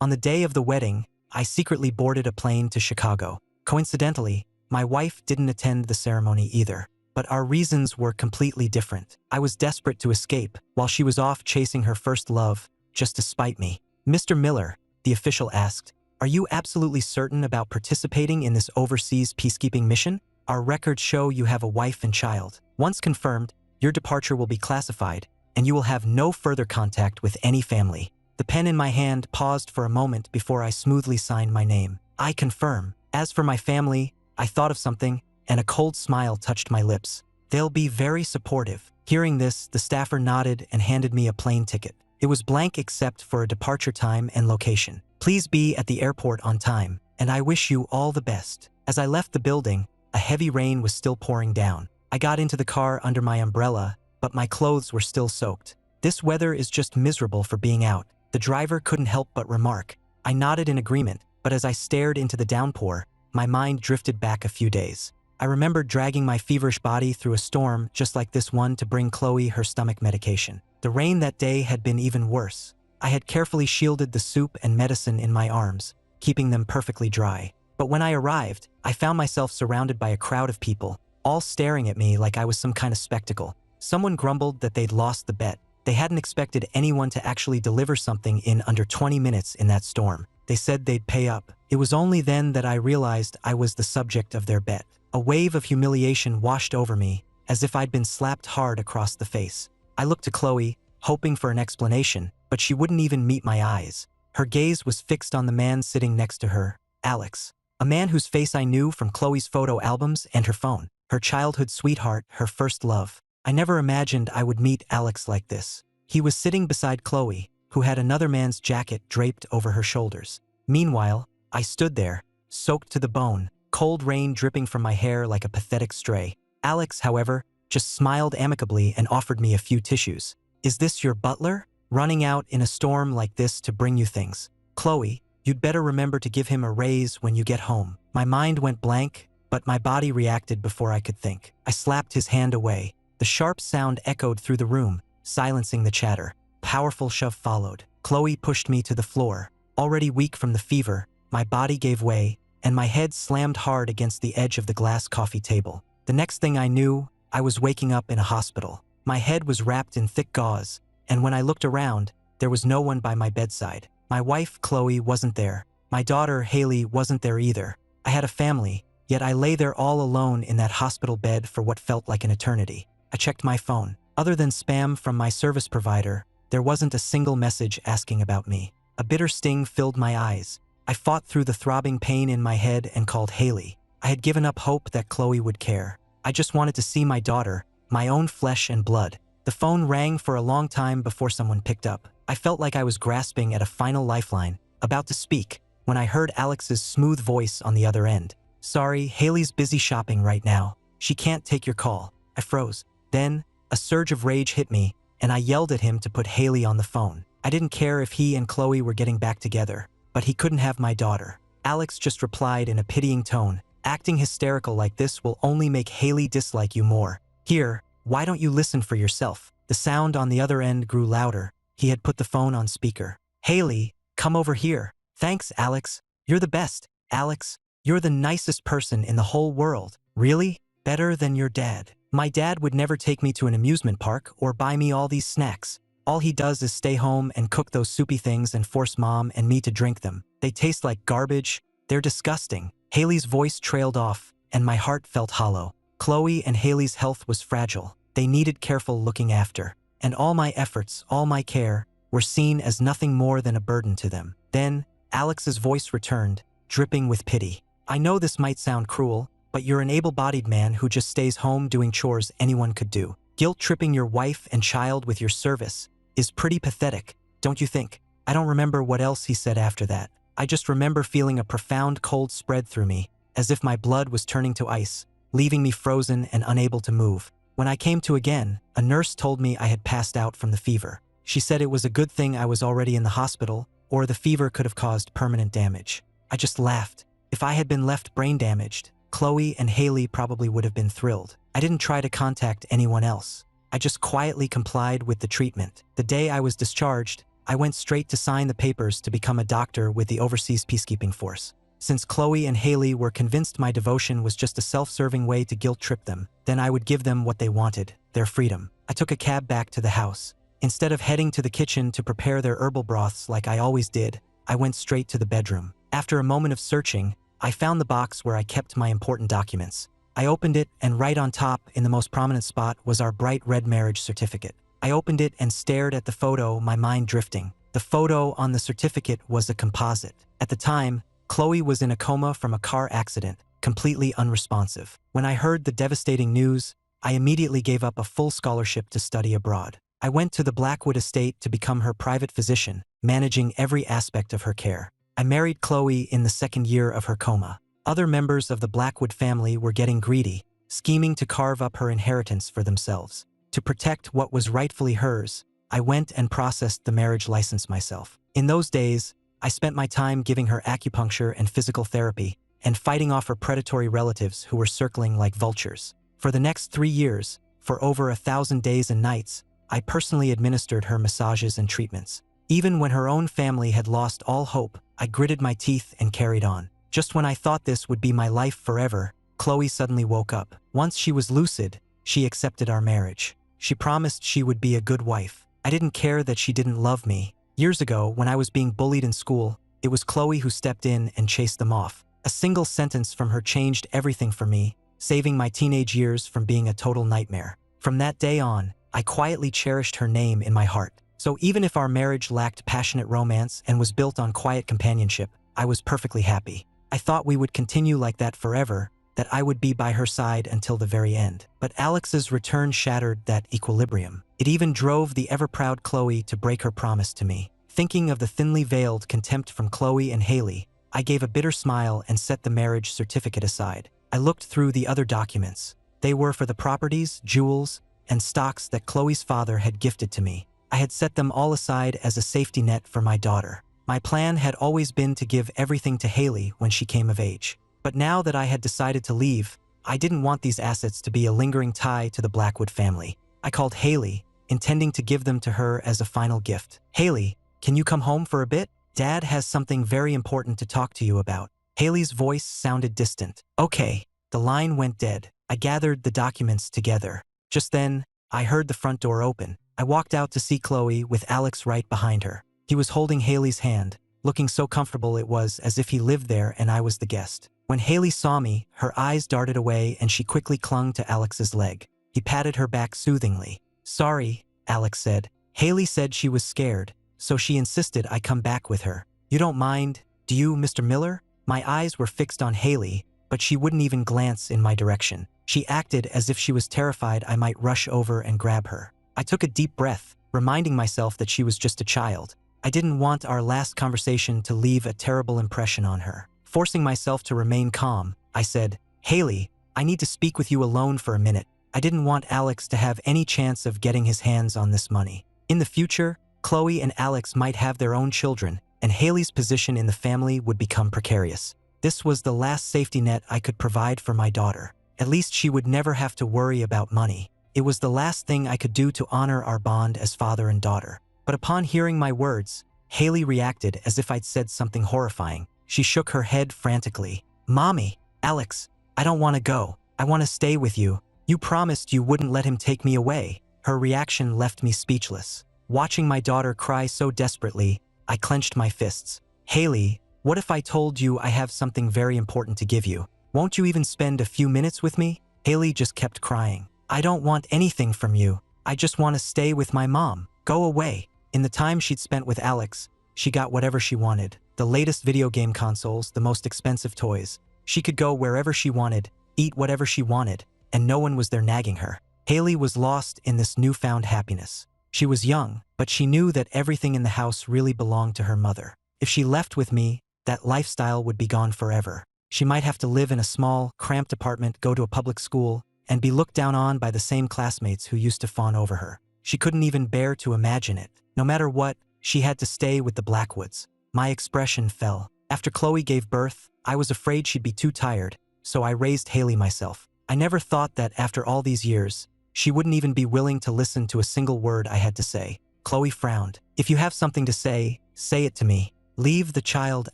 On the day of the wedding, I secretly boarded a plane to Chicago. Coincidentally, my wife didn't attend the ceremony either, but our reasons were completely different. I was desperate to escape, while she was off chasing her first love, just to spite me. "Mr. Miller," the official asked, "are you absolutely certain about participating in this overseas peacekeeping mission? Our records show you have a wife and child. Once confirmed, your departure will be classified, and you will have no further contact with any family." The pen in my hand paused for a moment before I smoothly signed my name. "I confirm." As for my family, I thought of something, and a cold smile touched my lips. "They'll be very supportive." Hearing this, the staffer nodded and handed me a plane ticket. It was blank except for a departure time and location. "Please be at the airport on time, and I wish you all the best." As I left the building, a heavy rain was still pouring down. I got into the car under my umbrella, but my clothes were still soaked. "This weather is just miserable for being out," the driver couldn't help but remark. I nodded in agreement, but as I stared into the downpour, my mind drifted back a few days. I remembered dragging my feverish body through a storm just like this one to bring Chloe her stomach medication. The rain that day had been even worse. I had carefully shielded the soup and medicine in my arms, keeping them perfectly dry. But when I arrived, I found myself surrounded by a crowd of people, all staring at me like I was some kind of spectacle. Someone grumbled that they'd lost the bet. They hadn't expected anyone to actually deliver something in under 20 minutes in that storm. They said they'd pay up. It was only then that I realized I was the subject of their bet. A wave of humiliation washed over me, as if I'd been slapped hard across the face. I looked to Chloe, hoping for an explanation, but she wouldn't even meet my eyes. Her gaze was fixed on the man sitting next to her, Alex. A man whose face I knew from Chloe's photo albums and her phone. Her childhood sweetheart, her first love. I never imagined I would meet Alex like this. He was sitting beside Chloe, who had another man's jacket draped over her shoulders. Meanwhile, I stood there, soaked to the bone, cold rain dripping from my hair like a pathetic stray. Alex, however, just smiled amicably and offered me a few tissues. "Is this your butler? Running out in a storm like this to bring you things? Chloe, you'd better remember to give him a raise when you get home." My mind went blank, but my body reacted before I could think. I slapped his hand away. The sharp sound echoed through the room, silencing the chatter. Powerful shove followed. Chloe pushed me to the floor. Already weak from the fever, my body gave way, and my head slammed hard against the edge of the glass coffee table. The next thing I knew, I was waking up in a hospital. My head was wrapped in thick gauze, and when I looked around, there was no one by my bedside. My wife, Chloe, wasn't there. My daughter, Haley, wasn't there either. I had a family, yet I lay there all alone in that hospital bed for what felt like an eternity. I checked my phone. Other than spam from my service provider, there wasn't a single message asking about me. A bitter sting filled my eyes. I fought through the throbbing pain in my head and called Haley. I had given up hope that Chloe would care. I just wanted to see my daughter, my own flesh and blood. The phone rang for a long time before someone picked up. I felt like I was grasping at a final lifeline, about to speak, when I heard Alex's smooth voice on the other end. "Sorry, Haley's busy shopping right now. She can't take your call." I froze. Then, a surge of rage hit me, and I yelled at him to put Haley on the phone. I didn't care if he and Chloe were getting back together, but he couldn't have my daughter. Alex just replied in a pitying tone, "Acting hysterical like this will only make Haley dislike you more. Here, why don't you listen for yourself?" The sound on the other end grew louder. He had put the phone on speaker. "Haley, come over here." "Thanks, Alex. You're the best. Alex, you're the nicest person in the whole world." "Really? Better than your dad." "My dad would never take me to an amusement park or buy me all these snacks. All he does is stay home and cook those soupy things and force Mom and me to drink them. They taste like garbage. They're disgusting." Haley's voice trailed off, and my heart felt hollow. Chloe and Haley's health was fragile. They needed careful looking after, and all my efforts, all my care, were seen as nothing more than a burden to them. Then, Alex's voice returned, dripping with pity. "I know this might sound cruel, but you're an able-bodied man who just stays home doing chores anyone could do. Guilt-tripping your wife and child with your service is pretty pathetic, don't you think?" I don't remember what else he said after that. I just remember feeling a profound cold spread through me, as if my blood was turning to ice, leaving me frozen and unable to move. When I came to again, a nurse told me I had passed out from the fever. She said it was a good thing I was already in the hospital, or the fever could have caused permanent damage. I just laughed. If I had been left brain damaged, Chloe and Haley probably would have been thrilled. I didn't try to contact anyone else. I just quietly complied with the treatment. The day I was discharged, I went straight to sign the papers to become a doctor with the overseas peacekeeping force. Since Chloe and Haley were convinced my devotion was just a self-serving way to guilt-trip them, then I would give them what they wanted, their freedom. I took a cab back to the house. Instead of heading to the kitchen to prepare their herbal broths like I always did, I went straight to the bedroom. After a moment of searching, I found the box where I kept my important documents. I opened it, and right on top, in the most prominent spot, was our bright red marriage certificate. I opened it and stared at the photo, my mind drifting. The photo on the certificate was a composite. At the time, Chloe was in a coma from a car accident, completely unresponsive. When I heard the devastating news, I immediately gave up a full scholarship to study abroad. I went to the Blackwood estate to become her private physician, managing every aspect of her care. I married Chloe in the second year of her coma. Other members of the Blackwood family were getting greedy, scheming to carve up her inheritance for themselves. To protect what was rightfully hers, I went and processed the marriage license myself. In those days, I spent my time giving her acupuncture and physical therapy, and fighting off her predatory relatives who were circling like vultures. For the next 3 years, for over 1,000 days and nights, I personally administered her massages and treatments. Even when her own family had lost all hope, I gritted my teeth and carried on. Just when I thought this would be my life forever, Chloe suddenly woke up. Once she was lucid, she accepted our marriage. She promised she would be a good wife. I didn't care that she didn't love me. Years ago, when I was being bullied in school, it was Chloe who stepped in and chased them off. A single sentence from her changed everything for me, saving my teenage years from being a total nightmare. From that day on, I quietly cherished her name in my heart. So even if our marriage lacked passionate romance and was built on quiet companionship, I was perfectly happy. I thought we would continue like that forever, that I would be by her side until the very end. But Alex's return shattered that equilibrium. It even drove the ever-proud Chloe to break her promise to me. Thinking of the thinly veiled contempt from Chloe and Haley, I gave a bitter smile and set the marriage certificate aside. I looked through the other documents. They were for the properties, jewels, and stocks that Chloe's father had gifted to me. I had set them all aside as a safety net for my daughter. My plan had always been to give everything to Haley when she came of age. But now that I had decided to leave, I didn't want these assets to be a lingering tie to the Blackwood family. I called Haley, intending to give them to her as a final gift. "Haley, can you come home for a bit? Dad has something very important to talk to you about." Haley's voice sounded distant. "Okay." The line went dead. I gathered the documents together. Just then, I heard the front door open. I walked out to see Chloe with Alex right behind her. He was holding Haley's hand, looking so comfortable it was as if he lived there and I was the guest. When Haley saw me, her eyes darted away and she quickly clung to Alex's leg. He patted her back soothingly. "Sorry," Alex said. Haley said she was scared, so she insisted I come back with her. "You don't mind, do you, Mr. Miller?" My eyes were fixed on Haley, but she wouldn't even glance in my direction. She acted as if she was terrified I might rush over and grab her. I took a deep breath, reminding myself that she was just a child. I didn't want our last conversation to leave a terrible impression on her. Forcing myself to remain calm, I said, "Haley, I need to speak with you alone for a minute." I didn't want Alex to have any chance of getting his hands on this money. In the future, Chloe and Alex might have their own children, and Haley's position in the family would become precarious. This was the last safety net I could provide for my daughter. At least she would never have to worry about money. It was the last thing I could do to honor our bond as father and daughter. But upon hearing my words, Haley reacted as if I'd said something horrifying. She shook her head frantically. "Mommy, Alex, I don't want to go. I want to stay with you. You promised you wouldn't let him take me away." Her reaction left me speechless. Watching my daughter cry so desperately, I clenched my fists. "Haley, what if I told you I have something very important to give you? Won't you even spend a few minutes with me?" Haley just kept crying. "I don't want anything from you. I just want to stay with my mom. Go away." In the time she'd spent with Alex, she got whatever she wanted. The latest video game consoles, the most expensive toys. She could go wherever she wanted, eat whatever she wanted, and no one was there nagging her. Haley was lost in this newfound happiness. She was young, but she knew that everything in the house really belonged to her mother. If she left with me, that lifestyle would be gone forever. She might have to live in a small, cramped apartment, go to a public school, and be looked down on by the same classmates who used to fawn over her. She couldn't even bear to imagine it. No matter what, she had to stay with the Blackwoods. My expression fell. After Chloe gave birth, I was afraid she'd be too tired, so I raised Haley myself. I never thought that after all these years, she wouldn't even be willing to listen to a single word I had to say. Chloe frowned. If you have something to say it to me. Leave the child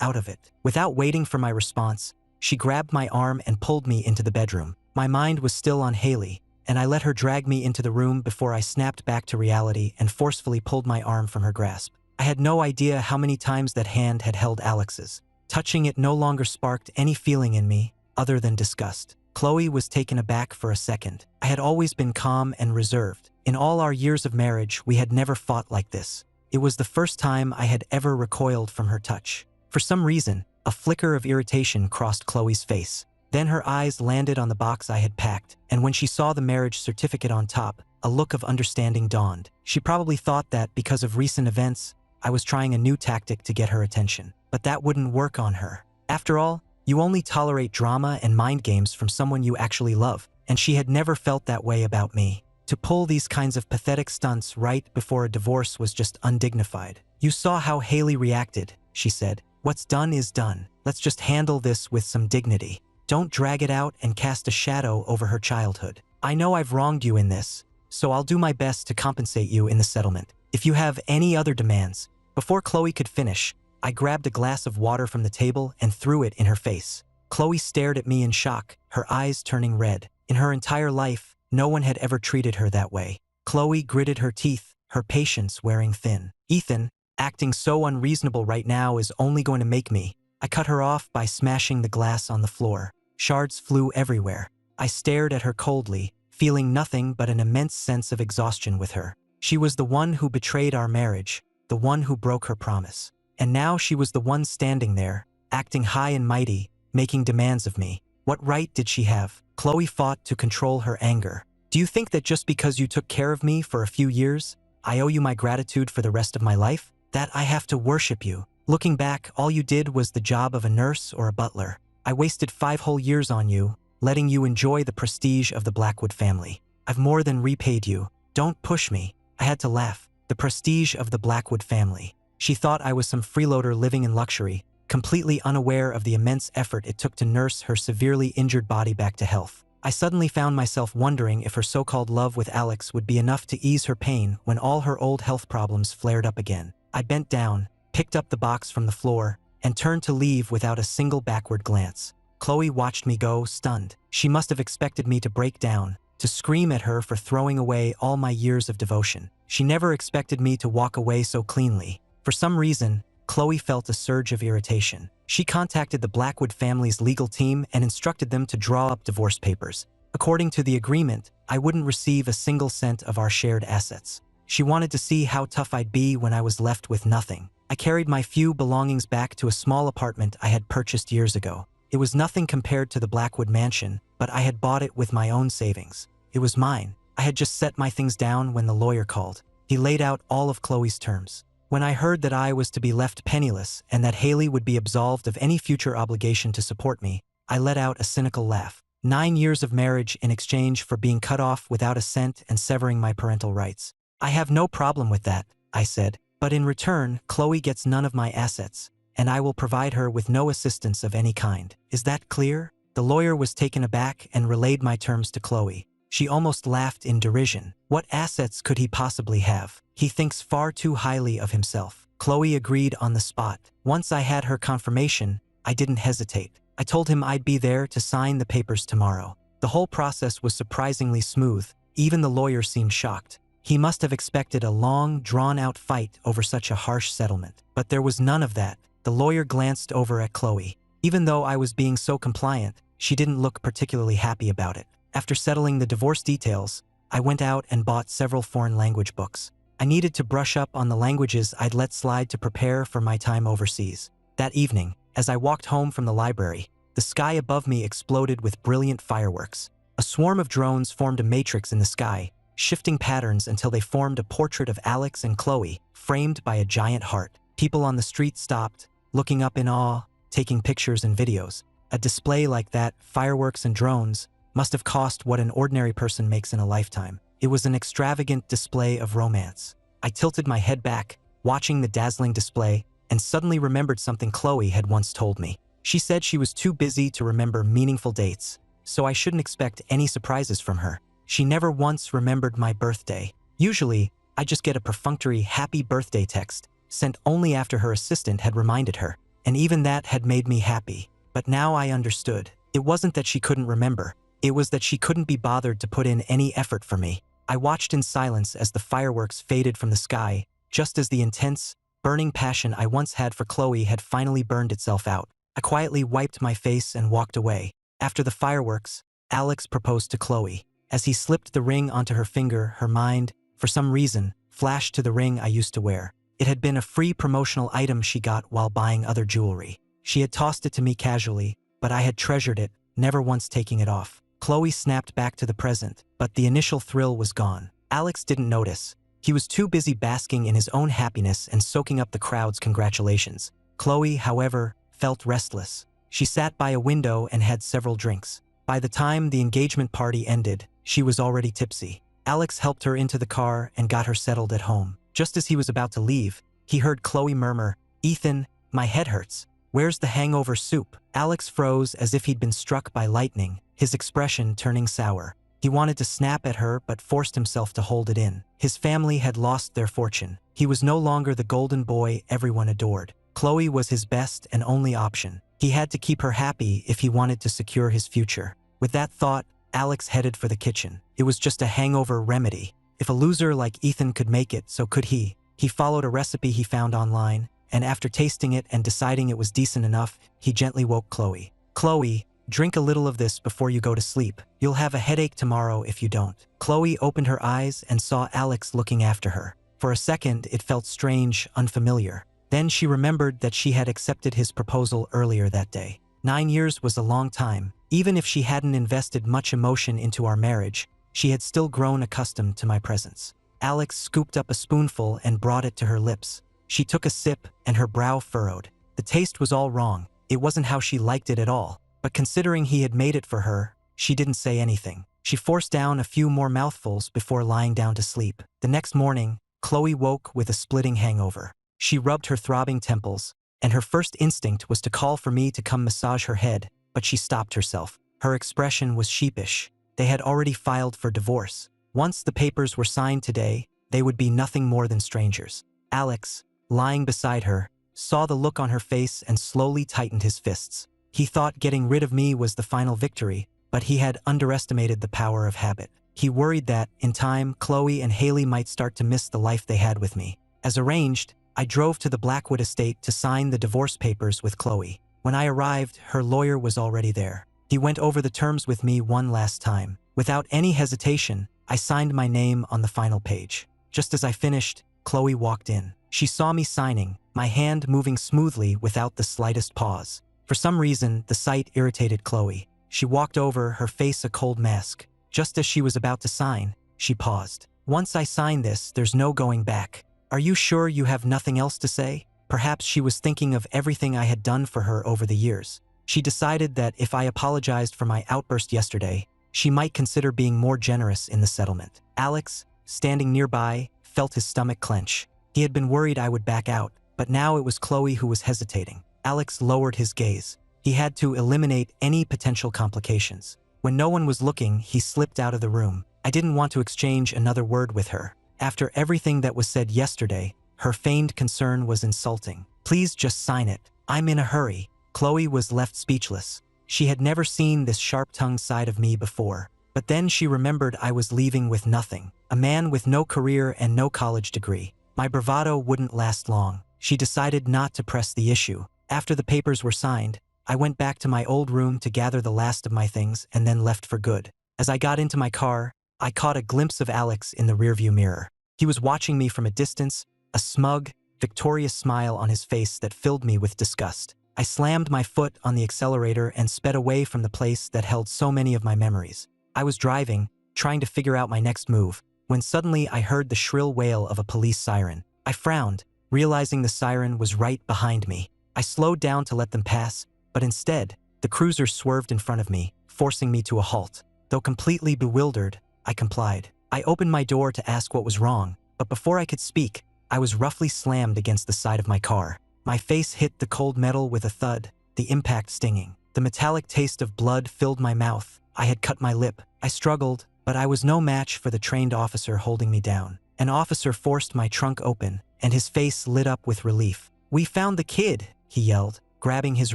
out of it. Without waiting for my response, she grabbed my arm and pulled me into the bedroom. My mind was still on Haley, and I let her drag me into the room before I snapped back to reality and forcefully pulled my arm from her grasp. I had no idea how many times that hand had held Alex's. Touching it no longer sparked any feeling in me other than disgust. Chloe was taken aback for a second. I had always been calm and reserved. In all our years of marriage, we had never fought like this. It was the first time I had ever recoiled from her touch. For some reason, a flicker of irritation crossed Chloe's face. Then her eyes landed on the box I had packed, and when she saw the marriage certificate on top, a look of understanding dawned. She probably thought that, because of recent events, I was trying a new tactic to get her attention. But that wouldn't work on her. After all, you only tolerate drama and mind games from someone you actually love, and she had never felt that way about me. To pull these kinds of pathetic stunts right before a divorce was just undignified. You saw how Haley reacted, she said. What's done is done. Let's just handle this with some dignity. Don't drag it out and cast a shadow over her childhood. I know I've wronged you in this, so I'll do my best to compensate you in the settlement. If you have any other demands. Before Chloe could finish, I grabbed a glass of water from the table and threw it in her face. Chloe stared at me in shock, her eyes turning red. In her entire life, no one had ever treated her that way. Chloe gritted her teeth, her patience wearing thin. Ethan, acting so unreasonable right now is only going to make me. I cut her off by smashing the glass on the floor. Shards flew everywhere. I stared at her coldly, feeling nothing but an immense sense of exhaustion with her. She was the one who betrayed our marriage, the one who broke her promise. And now she was the one standing there, acting high and mighty, making demands of me. What right did she have? Chloe fought to control her anger. Do you think that just because you took care of me for a few years, I owe you my gratitude for the rest of my life? That I have to worship you? Looking back, all you did was the job of a nurse or a butler. I wasted 5 whole years on you, letting you enjoy the prestige of the Blackwood family. I've more than repaid you. Don't push me. I had to laugh. The prestige of the Blackwood family. She thought I was some freeloader living in luxury, completely unaware of the immense effort it took to nurse her severely injured body back to health. I suddenly found myself wondering if her so-called love with Alex would be enough to ease her pain when all her old health problems flared up again. I bent down, picked up the box from the floor, and turned to leave without a single backward glance. Chloe watched me go, stunned. She must have expected me to break down, to scream at her for throwing away all my years of devotion. She never expected me to walk away so cleanly. For some reason, Chloe felt a surge of irritation. She contacted the Blackwood family's legal team and instructed them to draw up divorce papers. According to the agreement, I wouldn't receive a single cent of our shared assets. She wanted to see how tough I'd be when I was left with nothing. I carried my few belongings back to a small apartment I had purchased years ago. It was nothing compared to the Blackwood mansion, but I had bought it with my own savings. It was mine. I had just set my things down when the lawyer called. He laid out all of Chloe's terms. When I heard that I was to be left penniless and that Haley would be absolved of any future obligation to support me, I let out a cynical laugh. 9 years of marriage in exchange for being cut off without a cent and severing my parental rights. I have no problem with that, I said, but in return, Chloe gets none of my assets, and I will provide her with no assistance of any kind. Is that clear? The lawyer was taken aback and relayed my terms to Chloe. She almost laughed in derision. What assets could he possibly have? He thinks far too highly of himself. Chloe agreed on the spot. Once I had her confirmation, I didn't hesitate. I told him I'd be there to sign the papers tomorrow. The whole process was surprisingly smooth. Even the lawyer seemed shocked. He must have expected a long, drawn-out fight over such a harsh settlement. But there was none of that. The lawyer glanced over at Chloe. Even though I was being so compliant, she didn't look particularly happy about it. After settling the divorce details, I went out and bought several foreign language books. I needed to brush up on the languages I'd let slide to prepare for my time overseas. That evening, as I walked home from the library, the sky above me exploded with brilliant fireworks. A swarm of drones formed a matrix in the sky, shifting patterns until they formed a portrait of Alex and Chloe, framed by a giant heart. People on the street stopped, looking up in awe, taking pictures and videos. A display like that, fireworks and drones, must have cost what an ordinary person makes in a lifetime. It was an extravagant display of romance. I tilted my head back, watching the dazzling display, and suddenly remembered something Chloe had once told me. She said she was too busy to remember meaningful dates, so I shouldn't expect any surprises from her. She never once remembered my birthday. Usually, I just get a perfunctory happy birthday text, sent only after her assistant had reminded her, and even that had made me happy. But now I understood. It wasn't that she couldn't remember, it was that she couldn't be bothered to put in any effort for me. I watched in silence as the fireworks faded from the sky, just as the intense, burning passion I once had for Chloe had finally burned itself out. I quietly wiped my face and walked away. After the fireworks, Alex proposed to Chloe. As he slipped the ring onto her finger, her mind, for some reason, flashed to the ring I used to wear. It had been a free promotional item she got while buying other jewelry. She had tossed it to me casually, but I had treasured it, never once taking it off. Chloe snapped back to the present, but the initial thrill was gone. Alex didn't notice. He was too busy basking in his own happiness and soaking up the crowd's congratulations. Chloe, however, felt restless. She sat by a window and had several drinks. By the time the engagement party ended, she was already tipsy. Alex helped her into the car and got her settled at home. Just as he was about to leave, he heard Chloe murmur, "Ethan, my head hurts. Where's the hangover soup?" Alex froze as if he'd been struck by lightning, his expression turning sour. He wanted to snap at her but forced himself to hold it in. His family had lost their fortune. He was no longer the golden boy everyone adored. Chloe was his best and only option. He had to keep her happy if he wanted to secure his future. With that thought, Alex headed for the kitchen. It was just a hangover remedy. If a loser like Ethan could make it, so could he. He followed a recipe he found online, and after tasting it and deciding it was decent enough, he gently woke Chloe. "Chloe, drink a little of this before you go to sleep. You'll have a headache tomorrow if you don't." Chloe opened her eyes and saw Alex looking after her. For a second, it felt strange, unfamiliar. Then she remembered that she had accepted his proposal earlier that day. 9 years was a long time. Even if she hadn't invested much emotion into our marriage, she had still grown accustomed to my presence. Alex scooped up a spoonful and brought it to her lips. She took a sip, and her brow furrowed. The taste was all wrong. It wasn't how she liked it at all. But considering he had made it for her, she didn't say anything. She forced down a few more mouthfuls before lying down to sleep. The next morning, Chloe woke with a splitting hangover. She rubbed her throbbing temples, and her first instinct was to call for me to come massage her head, but she stopped herself. Her expression was sheepish. They had already filed for divorce. Once the papers were signed today, they would be nothing more than strangers. Alex, lying beside her, saw the look on her face and slowly tightened his fists. He thought getting rid of me was the final victory, but he had underestimated the power of habit. He worried that, in time, Chloe and Haley might start to miss the life they had with me. As arranged, I drove to the Blackwood estate to sign the divorce papers with Chloe. When I arrived, her lawyer was already there. He went over the terms with me one last time. Without any hesitation, I signed my name on the final page. Just as I finished, Chloe walked in. She saw me signing, my hand moving smoothly without the slightest pause. For some reason, the sight irritated Chloe. She walked over, her face a cold mask. Just as she was about to sign, she paused. "Once I sign this, there's no going back. Are you sure you have nothing else to say?" Perhaps she was thinking of everything I had done for her over the years. She decided that if I apologized for my outburst yesterday, she might consider being more generous in the settlement. Alex, standing nearby, felt his stomach clench. He had been worried I would back out, but now it was Chloe who was hesitating. Alex lowered his gaze. He had to eliminate any potential complications. When no one was looking, he slipped out of the room. I didn't want to exchange another word with her. After everything that was said yesterday, her feigned concern was insulting. "Please just sign it. I'm in a hurry." Chloe was left speechless. She had never seen this sharp-tongued side of me before. But then she remembered I was leaving with nothing. A man with no career and no college degree. My bravado wouldn't last long. She decided not to press the issue. After the papers were signed, I went back to my old room to gather the last of my things and then left for good. As I got into my car, I caught a glimpse of Alex in the rearview mirror. He was watching me from a distance, a smug, victorious smile on his face that filled me with disgust. I slammed my foot on the accelerator and sped away from the place that held so many of my memories. I was driving, trying to figure out my next move, when suddenly I heard the shrill wail of a police siren. I frowned, realizing the siren was right behind me. I slowed down to let them pass, but instead, the cruiser swerved in front of me, forcing me to a halt. Though completely bewildered, I complied. I opened my door to ask what was wrong, but before I could speak, I was roughly slammed against the side of my car. My face hit the cold metal with a thud, the impact stinging. The metallic taste of blood filled my mouth. I had cut my lip. I struggled, but I was no match for the trained officer holding me down. An officer forced my trunk open, and his face lit up with relief. "We found the kid," he yelled, grabbing his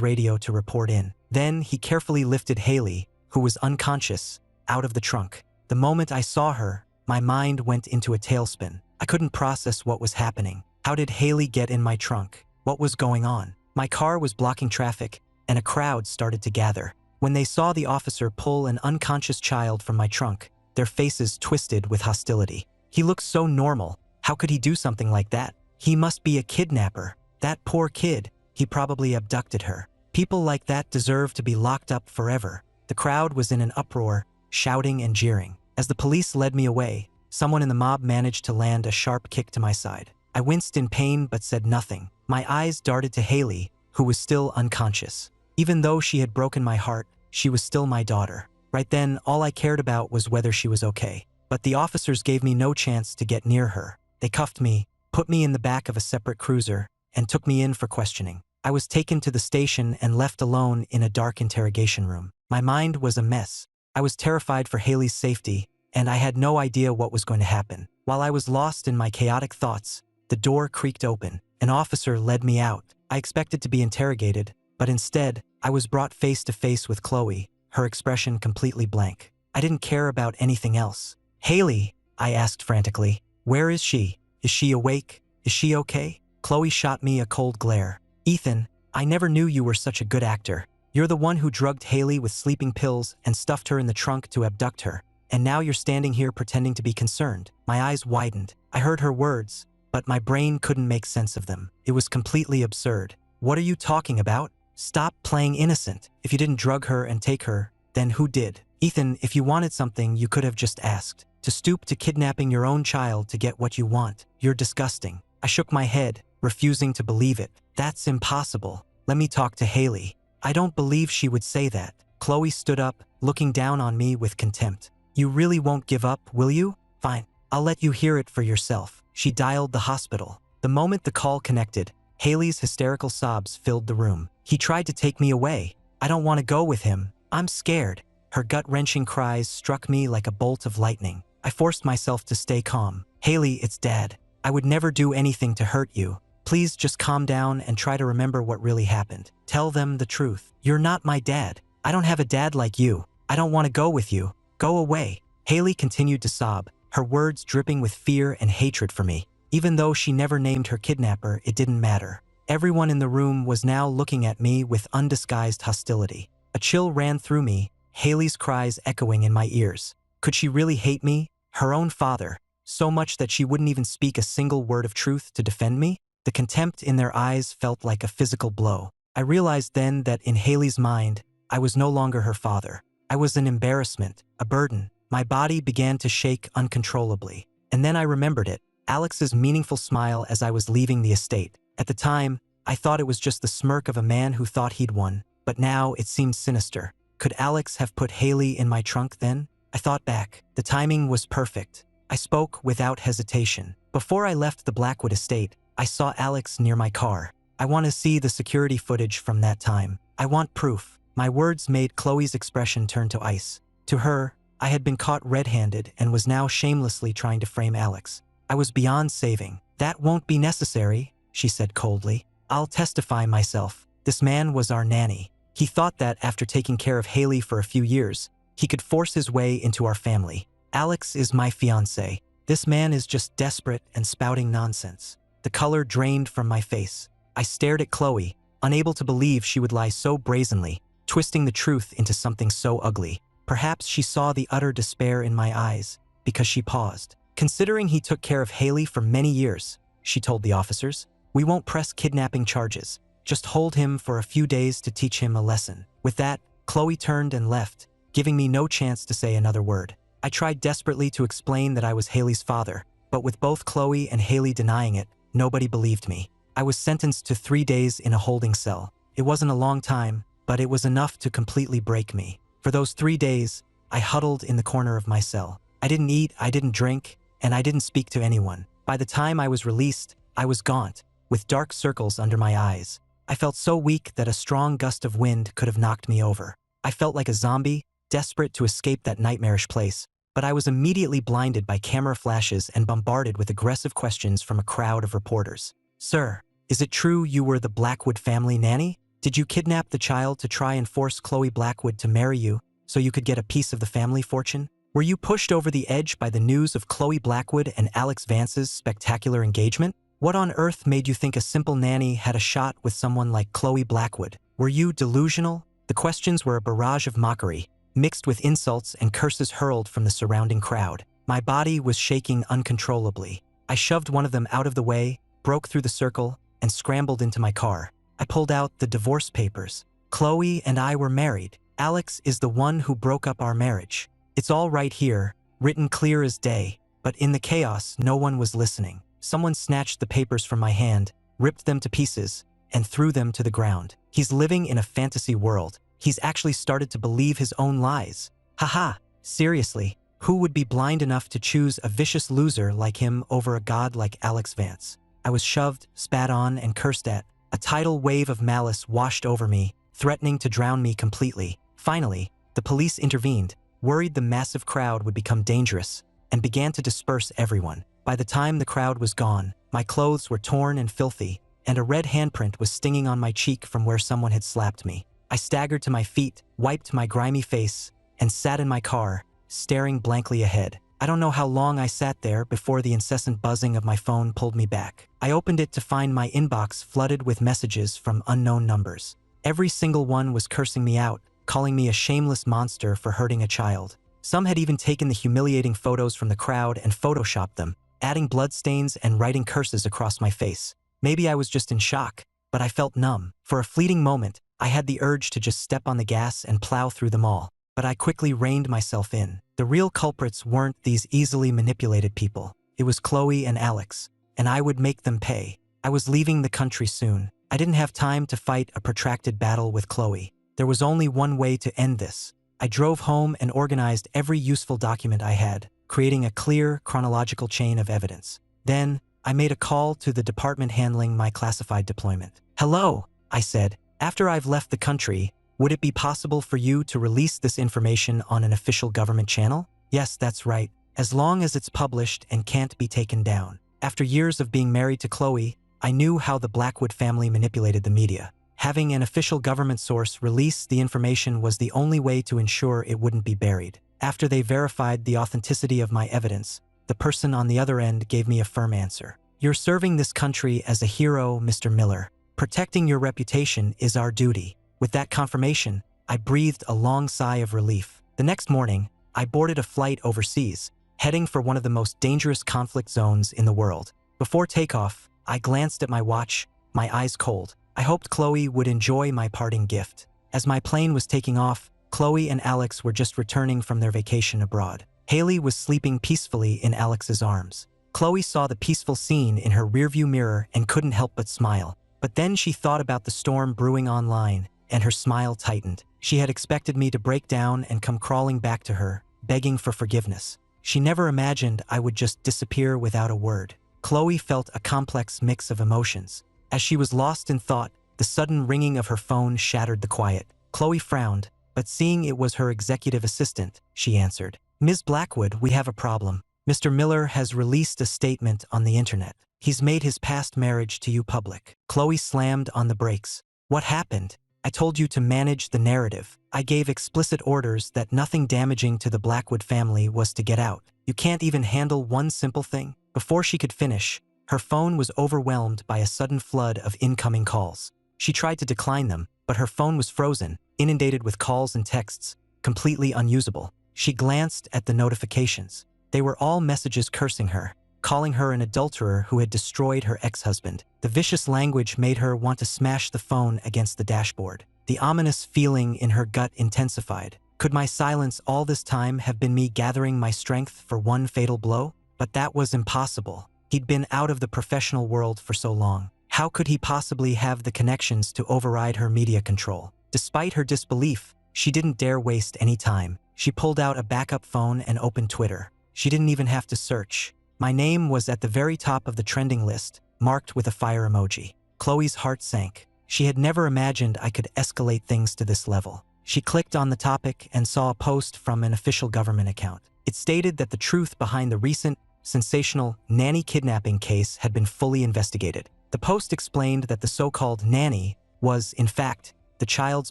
radio to report in. Then he carefully lifted Haley, who was unconscious, out of the trunk. The moment I saw her, my mind went into a tailspin. I couldn't process what was happening. How did Haley get in my trunk? What was going on? My car was blocking traffic, and a crowd started to gather. When they saw the officer pull an unconscious child from my trunk, their faces twisted with hostility. He looked so normal. How could he do something like that? He must be a kidnapper. That poor kid. He probably abducted her. People like that deserve to be locked up forever. The crowd was in an uproar, shouting and jeering. As the police led me away, someone in the mob managed to land a sharp kick to my side. I winced in pain but said nothing. My eyes darted to Haley, who was still unconscious. Even though she had broken my heart, she was still my daughter. Right then, all I cared about was whether she was okay. But the officers gave me no chance to get near her. They cuffed me, put me in the back of a separate cruiser, and took me in for questioning. I was taken to the station and left alone in a dark interrogation room. My mind was a mess. I was terrified for Haley's safety, and I had no idea what was going to happen. While I was lost in my chaotic thoughts, the door creaked open. An officer led me out. I expected to be interrogated, but instead, I was brought face to face with Chloe, her expression completely blank. I didn't care about anything else. "Haley," I asked frantically, "where is she? Is she awake? Is she okay?" Chloe shot me a cold glare. "Ethan, I never knew you were such a good actor. You're the one who drugged Haley with sleeping pills and stuffed her in the trunk to abduct her. And now you're standing here pretending to be concerned." My eyes widened. I heard her words, but my brain couldn't make sense of them. It was completely absurd. "What are you talking about? Stop playing innocent. If you didn't drug her and take her, then who did? Ethan, if you wanted something, you could have just asked. To stoop to kidnapping your own child to get what you want. You're disgusting." I shook my head, refusing to believe it. "That's impossible. Let me talk to Haley." I don't believe she would say that. Chloe stood up, looking down on me with contempt. "You really won't give up, will you? Fine. I'll let you hear it for yourself." She dialed the hospital. The moment the call connected, Haley's hysterical sobs filled the room. "He tried to take me away. I don't want to go with him. I'm scared." Her gut-wrenching cries struck me like a bolt of lightning. I forced myself to stay calm. "Haley, it's Dad. I would never do anything to hurt you. Please just calm down and try to remember what really happened. Tell them the truth. You're not my dad. I don't have a dad like you. I don't want to go with you. Go away." Haley continued to sob, her words dripping with fear and hatred for me. Even though she never named her kidnapper, it didn't matter. Everyone in the room was now looking at me with undisguised hostility. A chill ran through me, Haley's cries echoing in my ears. Could she really hate me? Her own father, so much that she wouldn't even speak a single word of truth to defend me? The contempt in their eyes felt like a physical blow. I realized then that in Haley's mind, I was no longer her father. I was an embarrassment, a burden. My body began to shake uncontrollably. And then I remembered it, Alex's meaningful smile as I was leaving the estate. At the time, I thought it was just the smirk of a man who thought he'd won, but now it seemed sinister. Could Alex have put Haley in my trunk then? I thought back. The timing was perfect. I spoke without hesitation. Before I left the Blackwood estate, I saw Alex near my car. "I want to see the security footage from that time. I want proof." My words made Chloe's expression turn to ice. To her, I had been caught red-handed and was now shamelessly trying to frame Alex. I was beyond saving. "That won't be necessary," she said coldly. "I'll testify myself. This man was our nanny. He thought that after taking care of Haley for a few years, he could force his way into our family. Alex is my fiancé. This man is just desperate and spouting nonsense." The color drained from my face. I stared at Chloe, unable to believe she would lie so brazenly, twisting the truth into something so ugly. Perhaps she saw the utter despair in my eyes, because she paused. "Considering he took care of Haley for many years," she told the officers, "we won't press kidnapping charges. Just hold him for a few days to teach him a lesson." With that, Chloe turned and left, giving me no chance to say another word. I tried desperately to explain that I was Haley's father, but with both Chloe and Haley denying it, nobody believed me. I was sentenced to 3 days in a holding cell. It wasn't a long time, but it was enough to completely break me. For those 3 days, I huddled in the corner of my cell. I didn't eat, I didn't drink, and I didn't speak to anyone. By the time I was released, I was gaunt, with dark circles under my eyes. I felt so weak that a strong gust of wind could have knocked me over. I felt like a zombie, desperate to escape that nightmarish place, but I was immediately blinded by camera flashes and bombarded with aggressive questions from a crowd of reporters. "Sir, is it true you were the Blackwood family nanny? Did you kidnap the child to try and force Chloe Blackwood to marry you so you could get a piece of the family fortune? Were you pushed over the edge by the news of Chloe Blackwood and Alex Vance's spectacular engagement? What on earth made you think a simple nanny had a shot with someone like Chloe Blackwood? Were you delusional?" The questions were a barrage of mockery, mixed with insults and curses hurled from the surrounding crowd. My body was shaking uncontrollably. I shoved one of them out of the way, broke through the circle, and scrambled into my car. I pulled out the divorce papers. "Chloe and I were married. Alex is the one who broke up our marriage. It's all right here, written clear as day." But in the chaos, no one was listening. Someone snatched the papers from my hand, ripped them to pieces, and threw them to the ground. "He's living in a fantasy world. He's actually started to believe his own lies. Haha, seriously, who would be blind enough to choose a vicious loser like him over a god like Alex Vance?" I was shoved, spat on, and cursed at. A tidal wave of malice washed over me, threatening to drown me completely. Finally, the police intervened, worried the massive crowd would become dangerous, and began to disperse everyone. By the time the crowd was gone, my clothes were torn and filthy, and a red handprint was stinging on my cheek from where someone had slapped me. I staggered to my feet, wiped my grimy face, and sat in my car, staring blankly ahead. I don't know how long I sat there before the incessant buzzing of my phone pulled me back. I opened it to find my inbox flooded with messages from unknown numbers. Every single one was cursing me out, calling me a shameless monster for hurting a child. Some had even taken the humiliating photos from the crowd and photoshopped them, adding bloodstains and writing curses across my face. Maybe I was just in shock, but I felt numb. For a fleeting moment, I had the urge to just step on the gas and plow through them all. But I quickly reined myself in. The real culprits weren't these easily manipulated people. It was Chloe and Alex, and I would make them pay. I was leaving the country soon. I didn't have time to fight a protracted battle with Chloe. There was only one way to end this. I drove home and organized every useful document I had, creating a clear, chronological chain of evidence. Then, I made a call to the department handling my classified deployment. "Hello," I said. "After I've left the country, would it be possible for you to release this information on an official government channel?" "Yes, that's right, as long as it's published and can't be taken down." After years of being married to Chloe, I knew how the Blackwood family manipulated the media. Having an official government source release the information was the only way to ensure it wouldn't be buried. After they verified the authenticity of my evidence, the person on the other end gave me a firm answer. "You're serving this country as a hero, Mr. Miller. Protecting your reputation is our duty." With that confirmation, I breathed a long sigh of relief. The next morning, I boarded a flight overseas, heading for one of the most dangerous conflict zones in the world. Before takeoff, I glanced at my watch, my eyes cold. I hoped Chloe would enjoy my parting gift. As my plane was taking off, Chloe and Alex were just returning from their vacation abroad. Haley was sleeping peacefully in Alex's arms. Chloe saw the peaceful scene in her rearview mirror and couldn't help but smile. But then she thought about the storm brewing online, and her smile tightened. She had expected me to break down and come crawling back to her, begging for forgiveness. She never imagined I would just disappear without a word. Chloe felt a complex mix of emotions. As she was lost in thought, the sudden ringing of her phone shattered the quiet. Chloe frowned, but seeing it was her executive assistant, she answered. "Ms. Blackwood, we have a problem. Mr. Miller has released a statement on the internet. He's made his past marriage to you public." Chloe slammed on the brakes. "What happened?" "I told you to manage the narrative. I gave explicit orders that nothing damaging to the Blackwood family was to get out. You can't even handle one simple thing?" Before she could finish, her phone was overwhelmed by a sudden flood of incoming calls. She tried to decline them, but her phone was frozen, inundated with calls and texts, completely unusable. She glanced at the notifications. They were all messages cursing her, calling her an adulterer who had destroyed her ex-husband. The vicious language made her want to smash the phone against the dashboard. The ominous feeling in her gut intensified. Could my silence all this time have been me gathering my strength for one fatal blow? But that was impossible. He'd been out of the professional world for so long. How could he possibly have the connections to override her media control? Despite her disbelief, she didn't dare waste any time. She pulled out a backup phone and opened Twitter. She didn't even have to search. My name was at the very top of the trending list, marked with a fire emoji. Chloe's heart sank. She had never imagined I could escalate things to this level. She clicked on the topic and saw a post from an official government account. It stated that the truth behind the recent, sensational nanny kidnapping case had been fully investigated. The post explained that the so-called nanny was, in fact, the child's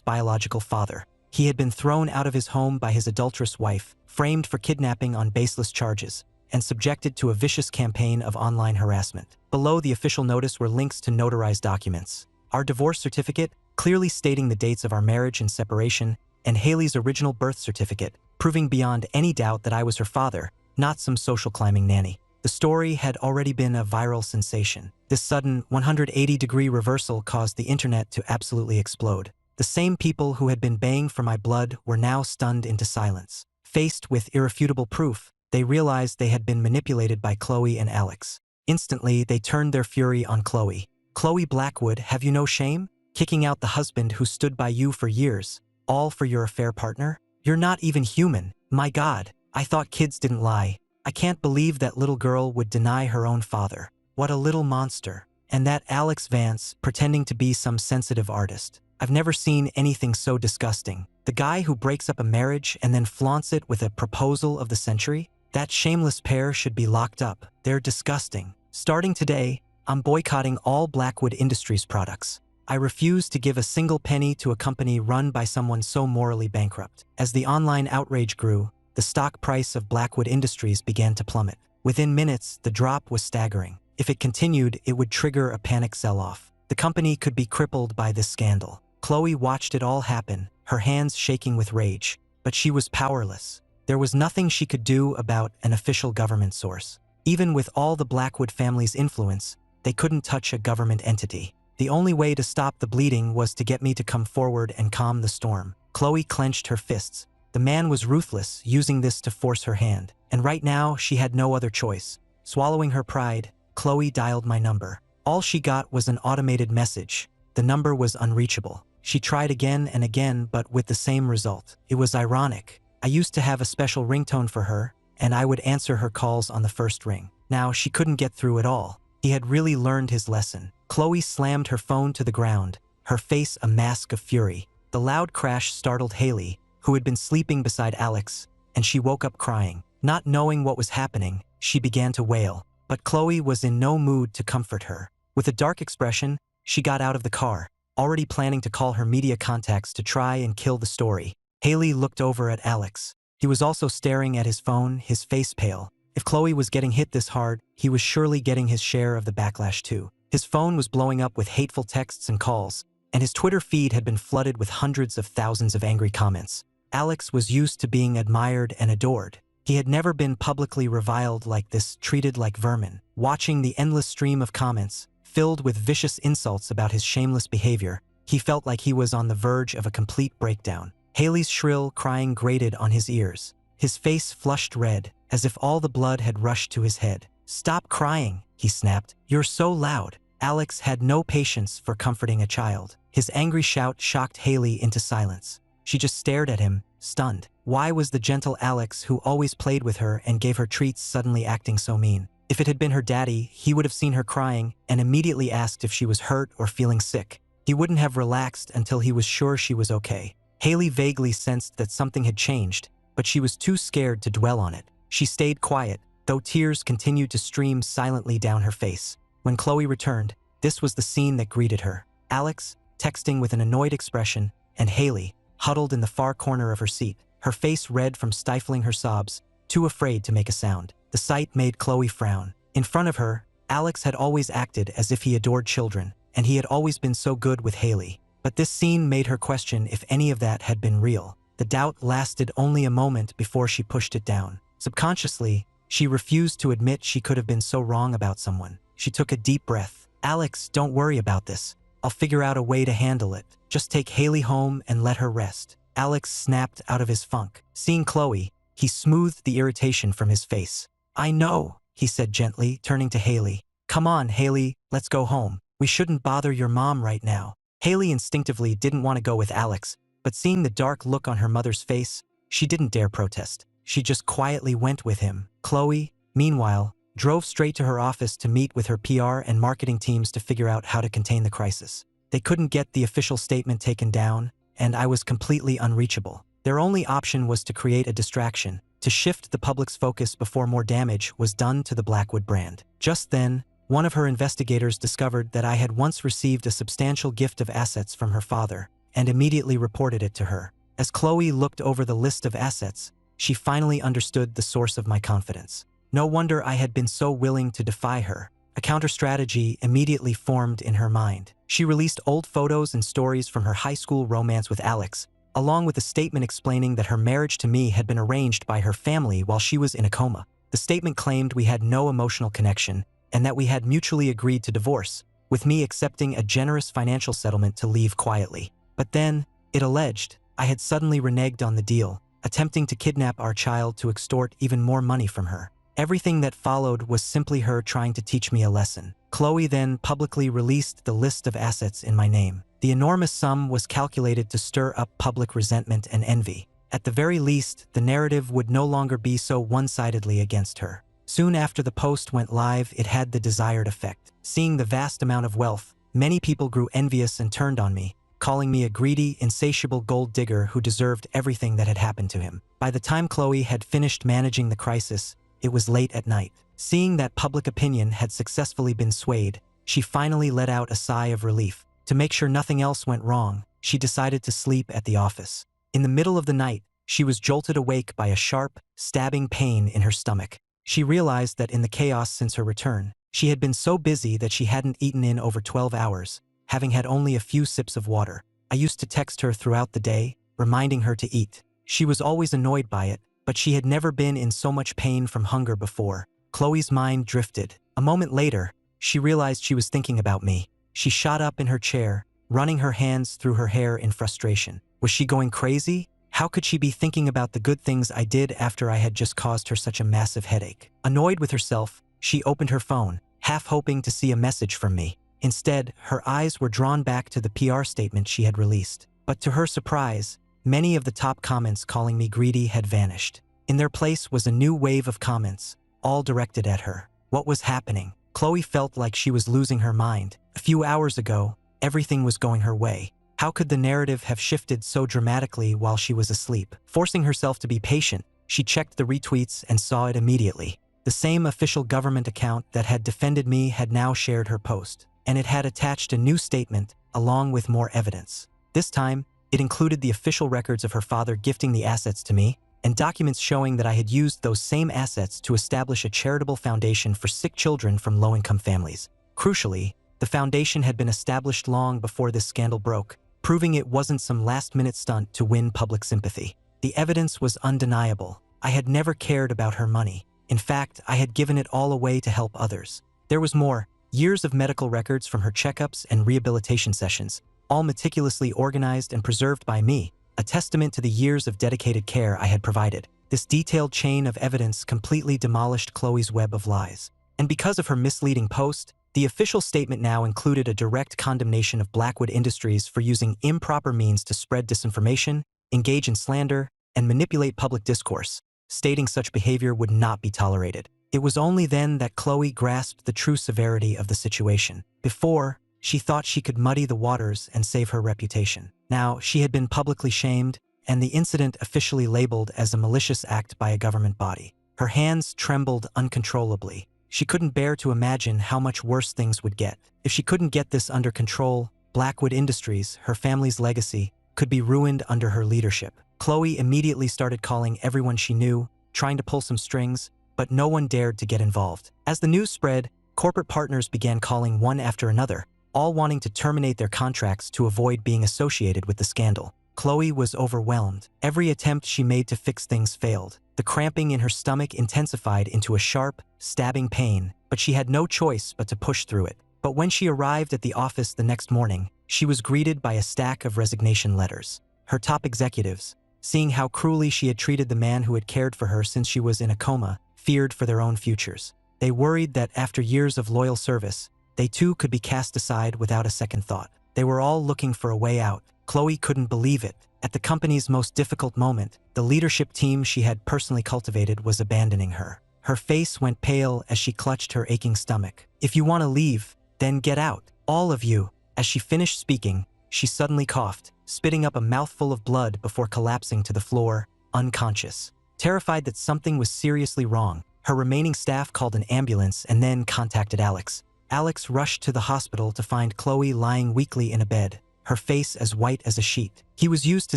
biological father. He had been thrown out of his home by his adulterous wife, framed for kidnapping on baseless charges, and subjected to a vicious campaign of online harassment. Below the official notice were links to notarized documents. Our divorce certificate, clearly stating the dates of our marriage and separation, and Haley's original birth certificate, proving beyond any doubt that I was her father, not some social climbing nanny. The story had already been a viral sensation. This sudden 180-degree reversal caused the internet to absolutely explode. The same people who had been baying for my blood were now stunned into silence. Faced with irrefutable proof, they realized they had been manipulated by Chloe and Alex. Instantly, they turned their fury on Chloe. "Chloe Blackwood, have you no shame? Kicking out the husband who stood by you for years, all for your affair partner? You're not even human. My God, I thought kids didn't lie. I can't believe that little girl would deny her own father. What a little monster. And that Alex Vance, pretending to be some sensitive artist. I've never seen anything so disgusting. The guy who breaks up a marriage and then flaunts it with a proposal of the century? That shameless pair should be locked up. They're disgusting. Starting today, I'm boycotting all Blackwood Industries products. I refuse to give a single penny to a company run by someone so morally bankrupt." As the online outrage grew, the stock price of Blackwood Industries began to plummet. Within minutes, the drop was staggering. If it continued, it would trigger a panic sell-off. The company could be crippled by this scandal. Chloe watched it all happen, her hands shaking with rage. But she was powerless. There was nothing she could do about an official government source. Even with all the Blackwood family's influence, they couldn't touch a government entity. The only way to stop the bleeding was to get me to come forward and calm the storm. Chloe clenched her fists. The man was ruthless, using this to force her hand. And right now, she had no other choice. Swallowing her pride, Chloe dialed my number. All she got was an automated message. The number was unreachable. She tried again and again, but with the same result. It was ironic. I used to have a special ringtone for her, and I would answer her calls on the first ring. Now she couldn't get through at all. He had really learned his lesson. Chloe slammed her phone to the ground, her face a mask of fury. The loud crash startled Haley, who had been sleeping beside Alex, and she woke up crying. Not knowing what was happening, she began to wail. But Chloe was in no mood to comfort her. With a dark expression, she got out of the car, already planning to call her media contacts to try and kill the story. Haley looked over at Alex. He was also staring at his phone, his face pale. If Chloe was getting hit this hard, he was surely getting his share of the backlash too. His phone was blowing up with hateful texts and calls, and his Twitter feed had been flooded with hundreds of thousands of angry comments. Alex was used to being admired and adored. He had never been publicly reviled like this, treated like vermin. Watching the endless stream of comments, filled with vicious insults about his shameless behavior, he felt like he was on the verge of a complete breakdown. Haley's shrill crying grated on his ears. His face flushed red, as if all the blood had rushed to his head. "Stop crying," he snapped. "You're so loud." Alex had no patience for comforting a child. His angry shout shocked Haley into silence. She just stared at him, stunned. Why was the gentle Alex, who always played with her and gave her treats, suddenly acting so mean? If it had been her daddy, he would have seen her crying and immediately asked if she was hurt or feeling sick. He wouldn't have relaxed until he was sure she was okay. Haley vaguely sensed that something had changed, but she was too scared to dwell on it. She stayed quiet, though tears continued to stream silently down her face. When Chloe returned, this was the scene that greeted her. Alex, texting with an annoyed expression, and Haley, huddled in the far corner of her seat, her face red from stifling her sobs, too afraid to make a sound. The sight made Chloe frown. In front of her, Alex had always acted as if he adored children, and he had always been so good with Haley. But this scene made her question if any of that had been real. The doubt lasted only a moment before she pushed it down. Subconsciously, she refused to admit she could have been so wrong about someone. She took a deep breath. "Alex, don't worry about this. I'll figure out a way to handle it. Just take Haley home and let her rest." Alex snapped out of his funk. Seeing Chloe, he smoothed the irritation from his face. "I know," he said gently, turning to Haley. "Come on, Haley, let's go home. We shouldn't bother your mom right now." Haley instinctively didn't want to go with Alex, but seeing the dark look on her mother's face, she didn't dare protest. She just quietly went with him. Chloe, meanwhile, drove straight to her office to meet with her PR and marketing teams to figure out how to contain the crisis. They couldn't get the official statement taken down, and I was completely unreachable. Their only option was to create a distraction, to shift the public's focus before more damage was done to the Blackwood brand. Just then, one of her investigators discovered that I had once received a substantial gift of assets from her father, and immediately reported it to her. As Chloe looked over the list of assets, she finally understood the source of my confidence. No wonder I had been so willing to defy her. A counter-strategy immediately formed in her mind. She released old photos and stories from her high school romance with Alex, along with a statement explaining that her marriage to me had been arranged by her family while she was in a coma. The statement claimed we had no emotional connection and that we had mutually agreed to divorce, with me accepting a generous financial settlement to leave quietly. But then, it alleged, I had suddenly reneged on the deal, attempting to kidnap our child to extort even more money from her. Everything that followed was simply her trying to teach me a lesson. Chloe then publicly released the list of assets in my name. The enormous sum was calculated to stir up public resentment and envy. At the very least, the narrative would no longer be so one-sidedly against her. Soon after the post went live, it had the desired effect. Seeing the vast amount of wealth, many people grew envious and turned on me, calling me a greedy, insatiable gold digger who deserved everything that had happened to him. By the time Chloe had finished managing the crisis, it was late at night. Seeing that public opinion had successfully been swayed, she finally let out a sigh of relief. To make sure nothing else went wrong, she decided to sleep at the office. In the middle of the night, she was jolted awake by a sharp, stabbing pain in her stomach. She realized that in the chaos since her return, she had been so busy that she hadn't eaten in over 12 hours, having had only a few sips of water. I used to text her throughout the day, reminding her to eat. She was always annoyed by it, but she had never been in so much pain from hunger before. Chloe's mind drifted. A moment later, she realized she was thinking about me. She shot up in her chair, running her hands through her hair in frustration. Was she going crazy? How could she be thinking about the good things I did after I had just caused her such a massive headache? Annoyed with herself, she opened her phone, half hoping to see a message from me. Instead, her eyes were drawn back to the PR statement she had released. But to her surprise, many of the top comments calling me greedy had vanished. In their place was a new wave of comments, all directed at her. What was happening? Chloe felt like she was losing her mind. A few hours ago, everything was going her way. How could the narrative have shifted so dramatically while she was asleep? Forcing herself to be patient, she checked the retweets and saw it immediately. The same official government account that had defended me had now shared her post, and it had attached a new statement along with more evidence. This time, it included the official records of her father gifting the assets to me, and documents showing that I had used those same assets to establish a charitable foundation for sick children from low-income families. Crucially, the foundation had been established long before this scandal broke, proving it wasn't some last-minute stunt to win public sympathy. The evidence was undeniable. I had never cared about her money. In fact, I had given it all away to help others. There was more, years of medical records from her checkups and rehabilitation sessions, all meticulously organized and preserved by me, a testament to the years of dedicated care I had provided. This detailed chain of evidence completely demolished Chloe's web of lies. And because of her misleading post, the official statement now included a direct condemnation of Blackwood Industries for using improper means to spread disinformation, engage in slander, and manipulate public discourse, stating such behavior would not be tolerated. It was only then that Chloe grasped the true severity of the situation. Before, she thought she could muddy the waters and save her reputation. Now, she had been publicly shamed, and the incident officially labeled as a malicious act by a government body. Her hands trembled uncontrollably. She couldn't bear to imagine how much worse things would get. If she couldn't get this under control, Blackwood Industries, her family's legacy, could be ruined under her leadership. Chloe immediately started calling everyone she knew, trying to pull some strings, but no one dared to get involved. As the news spread, corporate partners began calling one after another, all wanting to terminate their contracts to avoid being associated with the scandal. Chloe was overwhelmed. Every attempt she made to fix things failed. The cramping in her stomach intensified into a sharp, stabbing pain, but she had no choice but to push through it. But when she arrived at the office the next morning, she was greeted by a stack of resignation letters. Her top executives, seeing how cruelly she had treated the man who had cared for her since she was in a coma, feared for their own futures. They worried that after years of loyal service, they too could be cast aside without a second thought. They were all looking for a way out. Chloe couldn't believe it. At the company's most difficult moment, the leadership team she had personally cultivated was abandoning her. Her face went pale as she clutched her aching stomach. "If you want to leave, then get out. All of you." As she finished speaking, she suddenly coughed, spitting up a mouthful of blood before collapsing to the floor, unconscious. Terrified that something was seriously wrong, her remaining staff called an ambulance and then contacted Alex. Alex rushed to the hospital to find Chloe lying weakly in a bed, her face as white as a sheet. He was used to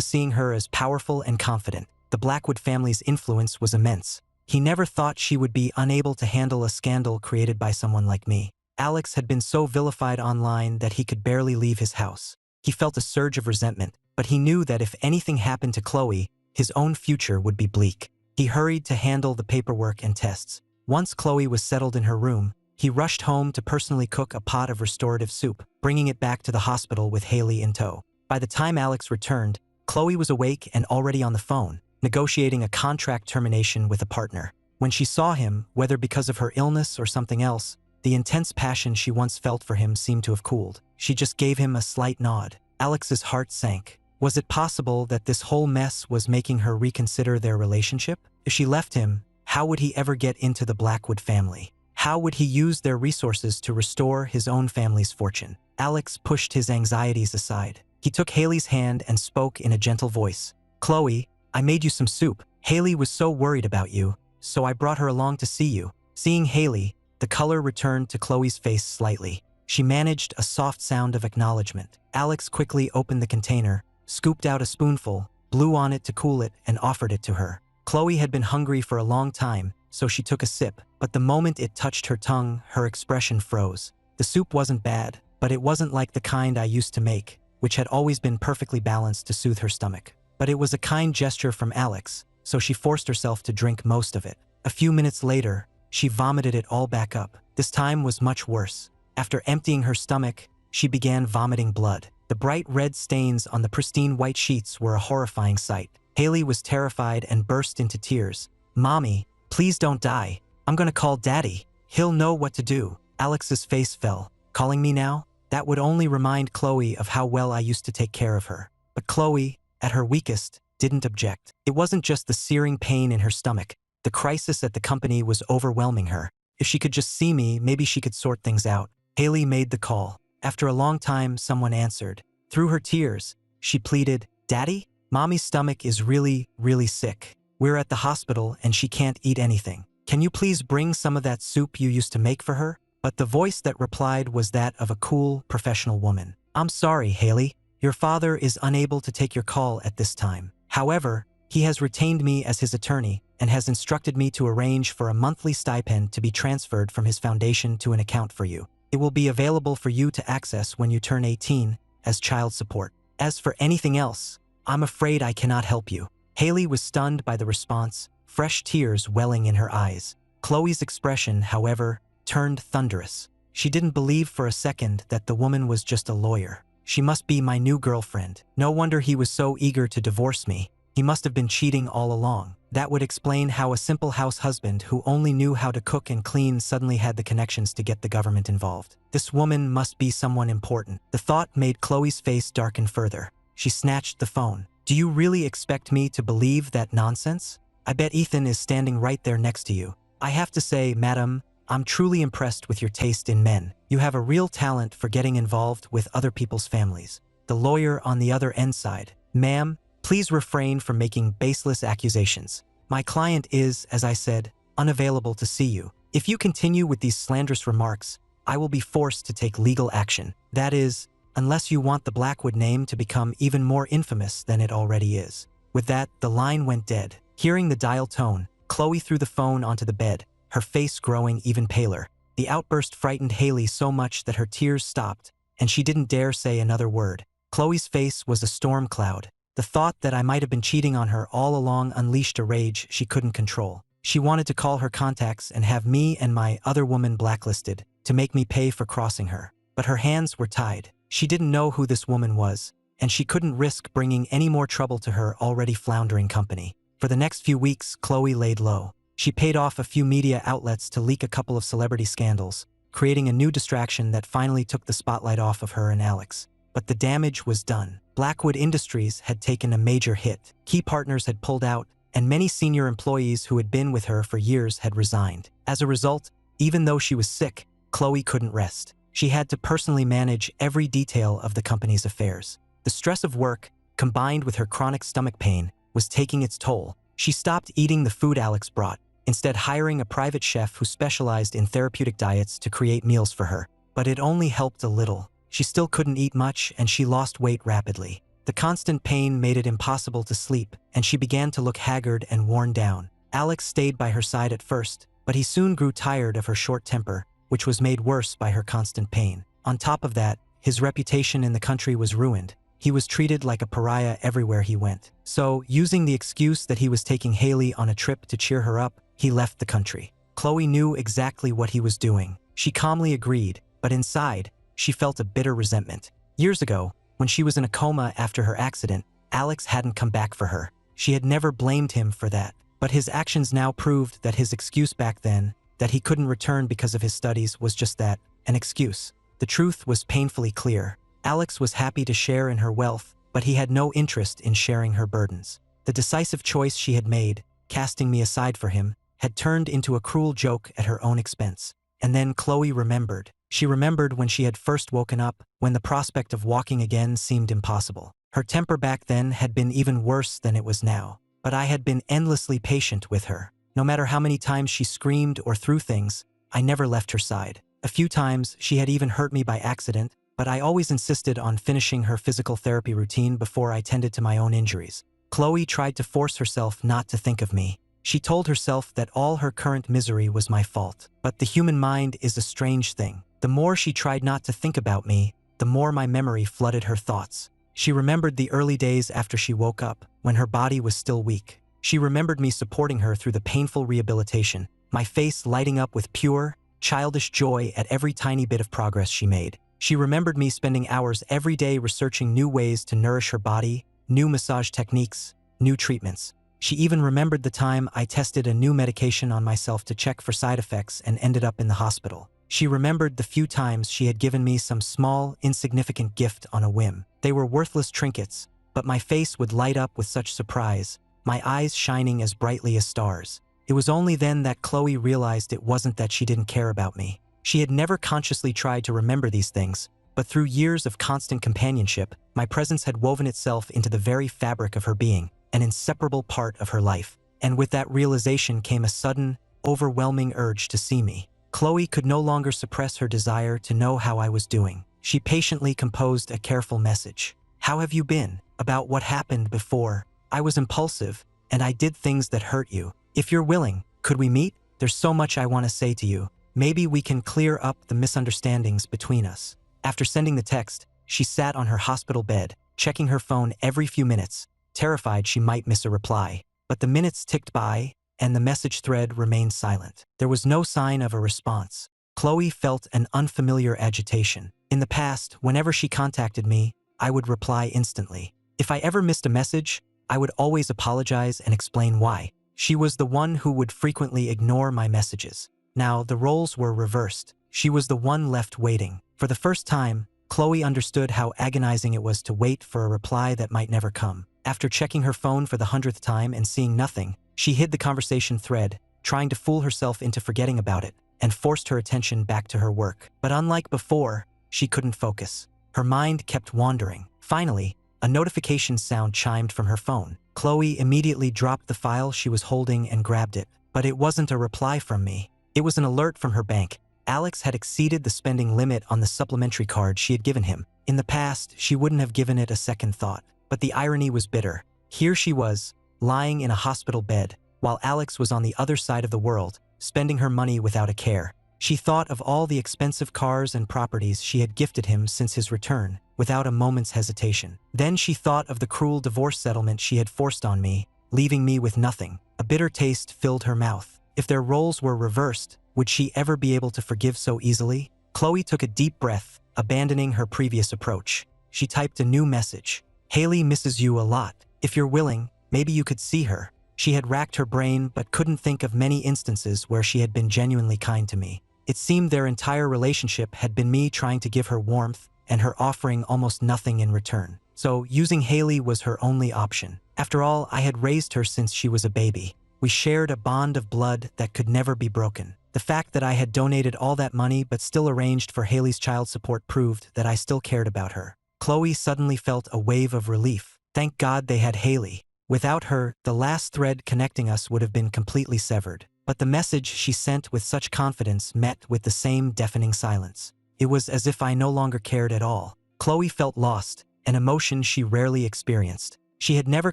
seeing her as powerful and confident. The Blackwood family's influence was immense. He never thought she would be unable to handle a scandal created by someone like me. Alex had been so vilified online that he could barely leave his house. He felt a surge of resentment, but he knew that if anything happened to Chloe, his own future would be bleak. He hurried to handle the paperwork and tests. Once Chloe was settled in her room, he rushed home to personally cook a pot of restorative soup, bringing it back to the hospital with Haley in tow. By the time Alex returned, Chloe was awake and already on the phone, negotiating a contract termination with a partner. When she saw him, whether because of her illness or something else, the intense passion she once felt for him seemed to have cooled. She just gave him a slight nod. Alex's heart sank. Was it possible that this whole mess was making her reconsider their relationship? If she left him, how would he ever get into the Blackwood family? How would he use their resources to restore his own family's fortune? Alex pushed his anxieties aside. He took Haley's hand and spoke in a gentle voice. "Chloe, I made you some soup. Haley was so worried about you, so I brought her along to see you." Seeing Haley, the color returned to Chloe's face slightly. She managed a soft sound of acknowledgement. Alex quickly opened the container, scooped out a spoonful, blew on it to cool it, and offered it to her. Chloe had been hungry for a long time, so she took a sip, but the moment it touched her tongue, her expression froze. The soup wasn't bad, but it wasn't like the kind I used to make, which had always been perfectly balanced to soothe her stomach. But it was a kind gesture from Alex, so she forced herself to drink most of it. A few minutes later, she vomited it all back up. This time was much worse. After emptying her stomach, she began vomiting blood. The bright red stains on the pristine white sheets were a horrifying sight. Haley was terrified and burst into tears. "Mommy, please don't die. I'm gonna call Daddy. He'll know what to do." Alex's face fell. "Calling me now? That would only remind Chloe of how well I used to take care of her." But Chloe, at her weakest, didn't object. It wasn't just the searing pain in her stomach. The crisis at the company was overwhelming her. If she could just see me, maybe she could sort things out. Haley made the call. After a long time, someone answered. Through her tears, she pleaded, "Daddy, Mommy's stomach is really, really sick. We're at the hospital and she can't eat anything. Can you please bring some of that soup you used to make for her?" But the voice that replied was that of a cool, professional woman. "I'm sorry, Haley. Your father is unable to take your call at this time. However, he has retained me as his attorney and has instructed me to arrange for a monthly stipend to be transferred from his foundation to an account for you. It will be available for you to access when you turn 18 as child support. As for anything else, I'm afraid I cannot help you." Haley was stunned by the response, fresh tears welling in her eyes. Chloe's expression, however, turned thunderous. She didn't believe for a second that the woman was just a lawyer. "She must be my new girlfriend. No wonder he was so eager to divorce me. He must have been cheating all along. That would explain how a simple house husband who only knew how to cook and clean suddenly had the connections to get the government involved. This woman must be someone important." The thought made Chloe's face darken further. She snatched the phone. "Do you really expect me to believe that nonsense? I bet Ethan is standing right there next to you. I have to say, madam, I'm truly impressed with your taste in men. You have a real talent for getting involved with other people's families." The lawyer on the other end sighed. "Ma'am, please refrain from making baseless accusations. My client is, as I said, unavailable to see you. If you continue with these slanderous remarks, I will be forced to take legal action. That is, unless you want the Blackwood name to become even more infamous than it already is." With that, the line went dead. Hearing the dial tone, Chloe threw the phone onto the bed, her face growing even paler. The outburst frightened Haley so much that her tears stopped, and she didn't dare say another word. Chloe's face was a storm cloud. The thought that I might have been cheating on her all along unleashed a rage she couldn't control. She wanted to call her contacts and have me and my other woman blacklisted to make me pay for crossing her. But her hands were tied. She didn't know who this woman was, and she couldn't risk bringing any more trouble to her already floundering company. For the next few weeks, Chloe laid low. She paid off a few media outlets to leak a couple of celebrity scandals, creating a new distraction that finally took the spotlight off of her and Alex. But the damage was done. Blackwood Industries had taken a major hit. Key partners had pulled out, and many senior employees who had been with her for years had resigned. As a result, even though she was sick, Chloe couldn't rest. She had to personally manage every detail of the company's affairs. The stress of work, combined with her chronic stomach pain, was taking its toll. She stopped eating the food Alex brought, instead hiring a private chef who specialized in therapeutic diets to create meals for her. But it only helped a little. She still couldn't eat much and she lost weight rapidly. The constant pain made it impossible to sleep, and she began to look haggard and worn down. Alex stayed by her side at first, but he soon grew tired of her short temper, which was made worse by her constant pain. On top of that, his reputation in the country was ruined. He was treated like a pariah everywhere he went. So, using the excuse that he was taking Haley on a trip to cheer her up, he left the country. Chloe knew exactly what he was doing. She calmly agreed, but inside, she felt a bitter resentment. Years ago, when she was in a coma after her accident, Alex hadn't come back for her. She had never blamed him for that. But his actions now proved that his excuse back then, that he couldn't return because of his studies, was just that, an excuse. The truth was painfully clear. Alex was happy to share in her wealth, but he had no interest in sharing her burdens. The decisive choice she had made, casting me aside for him, had turned into a cruel joke at her own expense. And then Chloe remembered. She remembered when she had first woken up, when the prospect of walking again seemed impossible. Her temper back then had been even worse than it was now. But I had been endlessly patient with her. No matter how many times she screamed or threw things, I never left her side. A few times, she had even hurt me by accident, but I always insisted on finishing her physical therapy routine before I tended to my own injuries. Chloe tried to force herself not to think of me. She told herself that all her current misery was my fault. But the human mind is a strange thing. The more she tried not to think about me, the more my memory flooded her thoughts. She remembered the early days after she woke up, when her body was still weak. She remembered me supporting her through the painful rehabilitation, my face lighting up with pure, childish joy at every tiny bit of progress she made. She remembered me spending hours every day researching new ways to nourish her body, new massage techniques, new treatments. She even remembered the time I tested a new medication on myself to check for side effects and ended up in the hospital. She remembered the few times she had given me some small, insignificant gift on a whim. They were worthless trinkets, but my face would light up with such surprise, my eyes shining as brightly as stars. It was only then that Chloe realized it wasn't that she didn't care about me. She had never consciously tried to remember these things, but through years of constant companionship, my presence had woven itself into the very fabric of her being, an inseparable part of her life. And with that realization came a sudden, overwhelming urge to see me. Chloe could no longer suppress her desire to know how I was doing. She patiently composed a careful message. "How have you been? About what happened before? I was impulsive, and I did things that hurt you. If you're willing, could we meet? There's so much I want to say to you. Maybe we can clear up the misunderstandings between us." After sending the text, she sat on her hospital bed, checking her phone every few minutes, terrified she might miss a reply. But the minutes ticked by, and the message thread remained silent. There was no sign of a response. Chloe felt an unfamiliar agitation. In the past, whenever she contacted me, I would reply instantly. If I ever missed a message, I would always apologize and explain why. She was the one who would frequently ignore my messages. Now, the roles were reversed. She was the one left waiting. For the first time, Chloe understood how agonizing it was to wait for a reply that might never come. After checking her phone for the 100th time and seeing nothing, she hid the conversation thread, trying to fool herself into forgetting about it, and forced her attention back to her work. But unlike before, she couldn't focus. Her mind kept wandering. Finally, a notification sound chimed from her phone. Chloe immediately dropped the file she was holding and grabbed it. But it wasn't a reply from me. It was an alert from her bank. Alex had exceeded the spending limit on the supplementary card she had given him. In the past, she wouldn't have given it a second thought. But the irony was bitter. Here she was, lying in a hospital bed, while Alex was on the other side of the world, spending her money without a care. She thought of all the expensive cars and properties she had gifted him since his return, without a moment's hesitation. Then she thought of the cruel divorce settlement she had forced on me, leaving me with nothing. A bitter taste filled her mouth. If their roles were reversed, would she ever be able to forgive so easily? Chloe took a deep breath, abandoning her previous approach. She typed a new message. "Haley misses you a lot. If you're willing, maybe you could see her." She had racked her brain but couldn't think of many instances where she had been genuinely kind to me. It seemed their entire relationship had been me trying to give her warmth and her offering almost nothing in return. So using Haley was her only option. After all, I had raised her since she was a baby. We shared a bond of blood that could never be broken. The fact that I had donated all that money but still arranged for Haley's child support proved that I still cared about her. Chloe suddenly felt a wave of relief. Thank God they had Haley. Without her, the last thread connecting us would have been completely severed. But the message she sent with such confidence met with the same deafening silence. It was as if I no longer cared at all. Chloe felt lost, an emotion she rarely experienced. She had never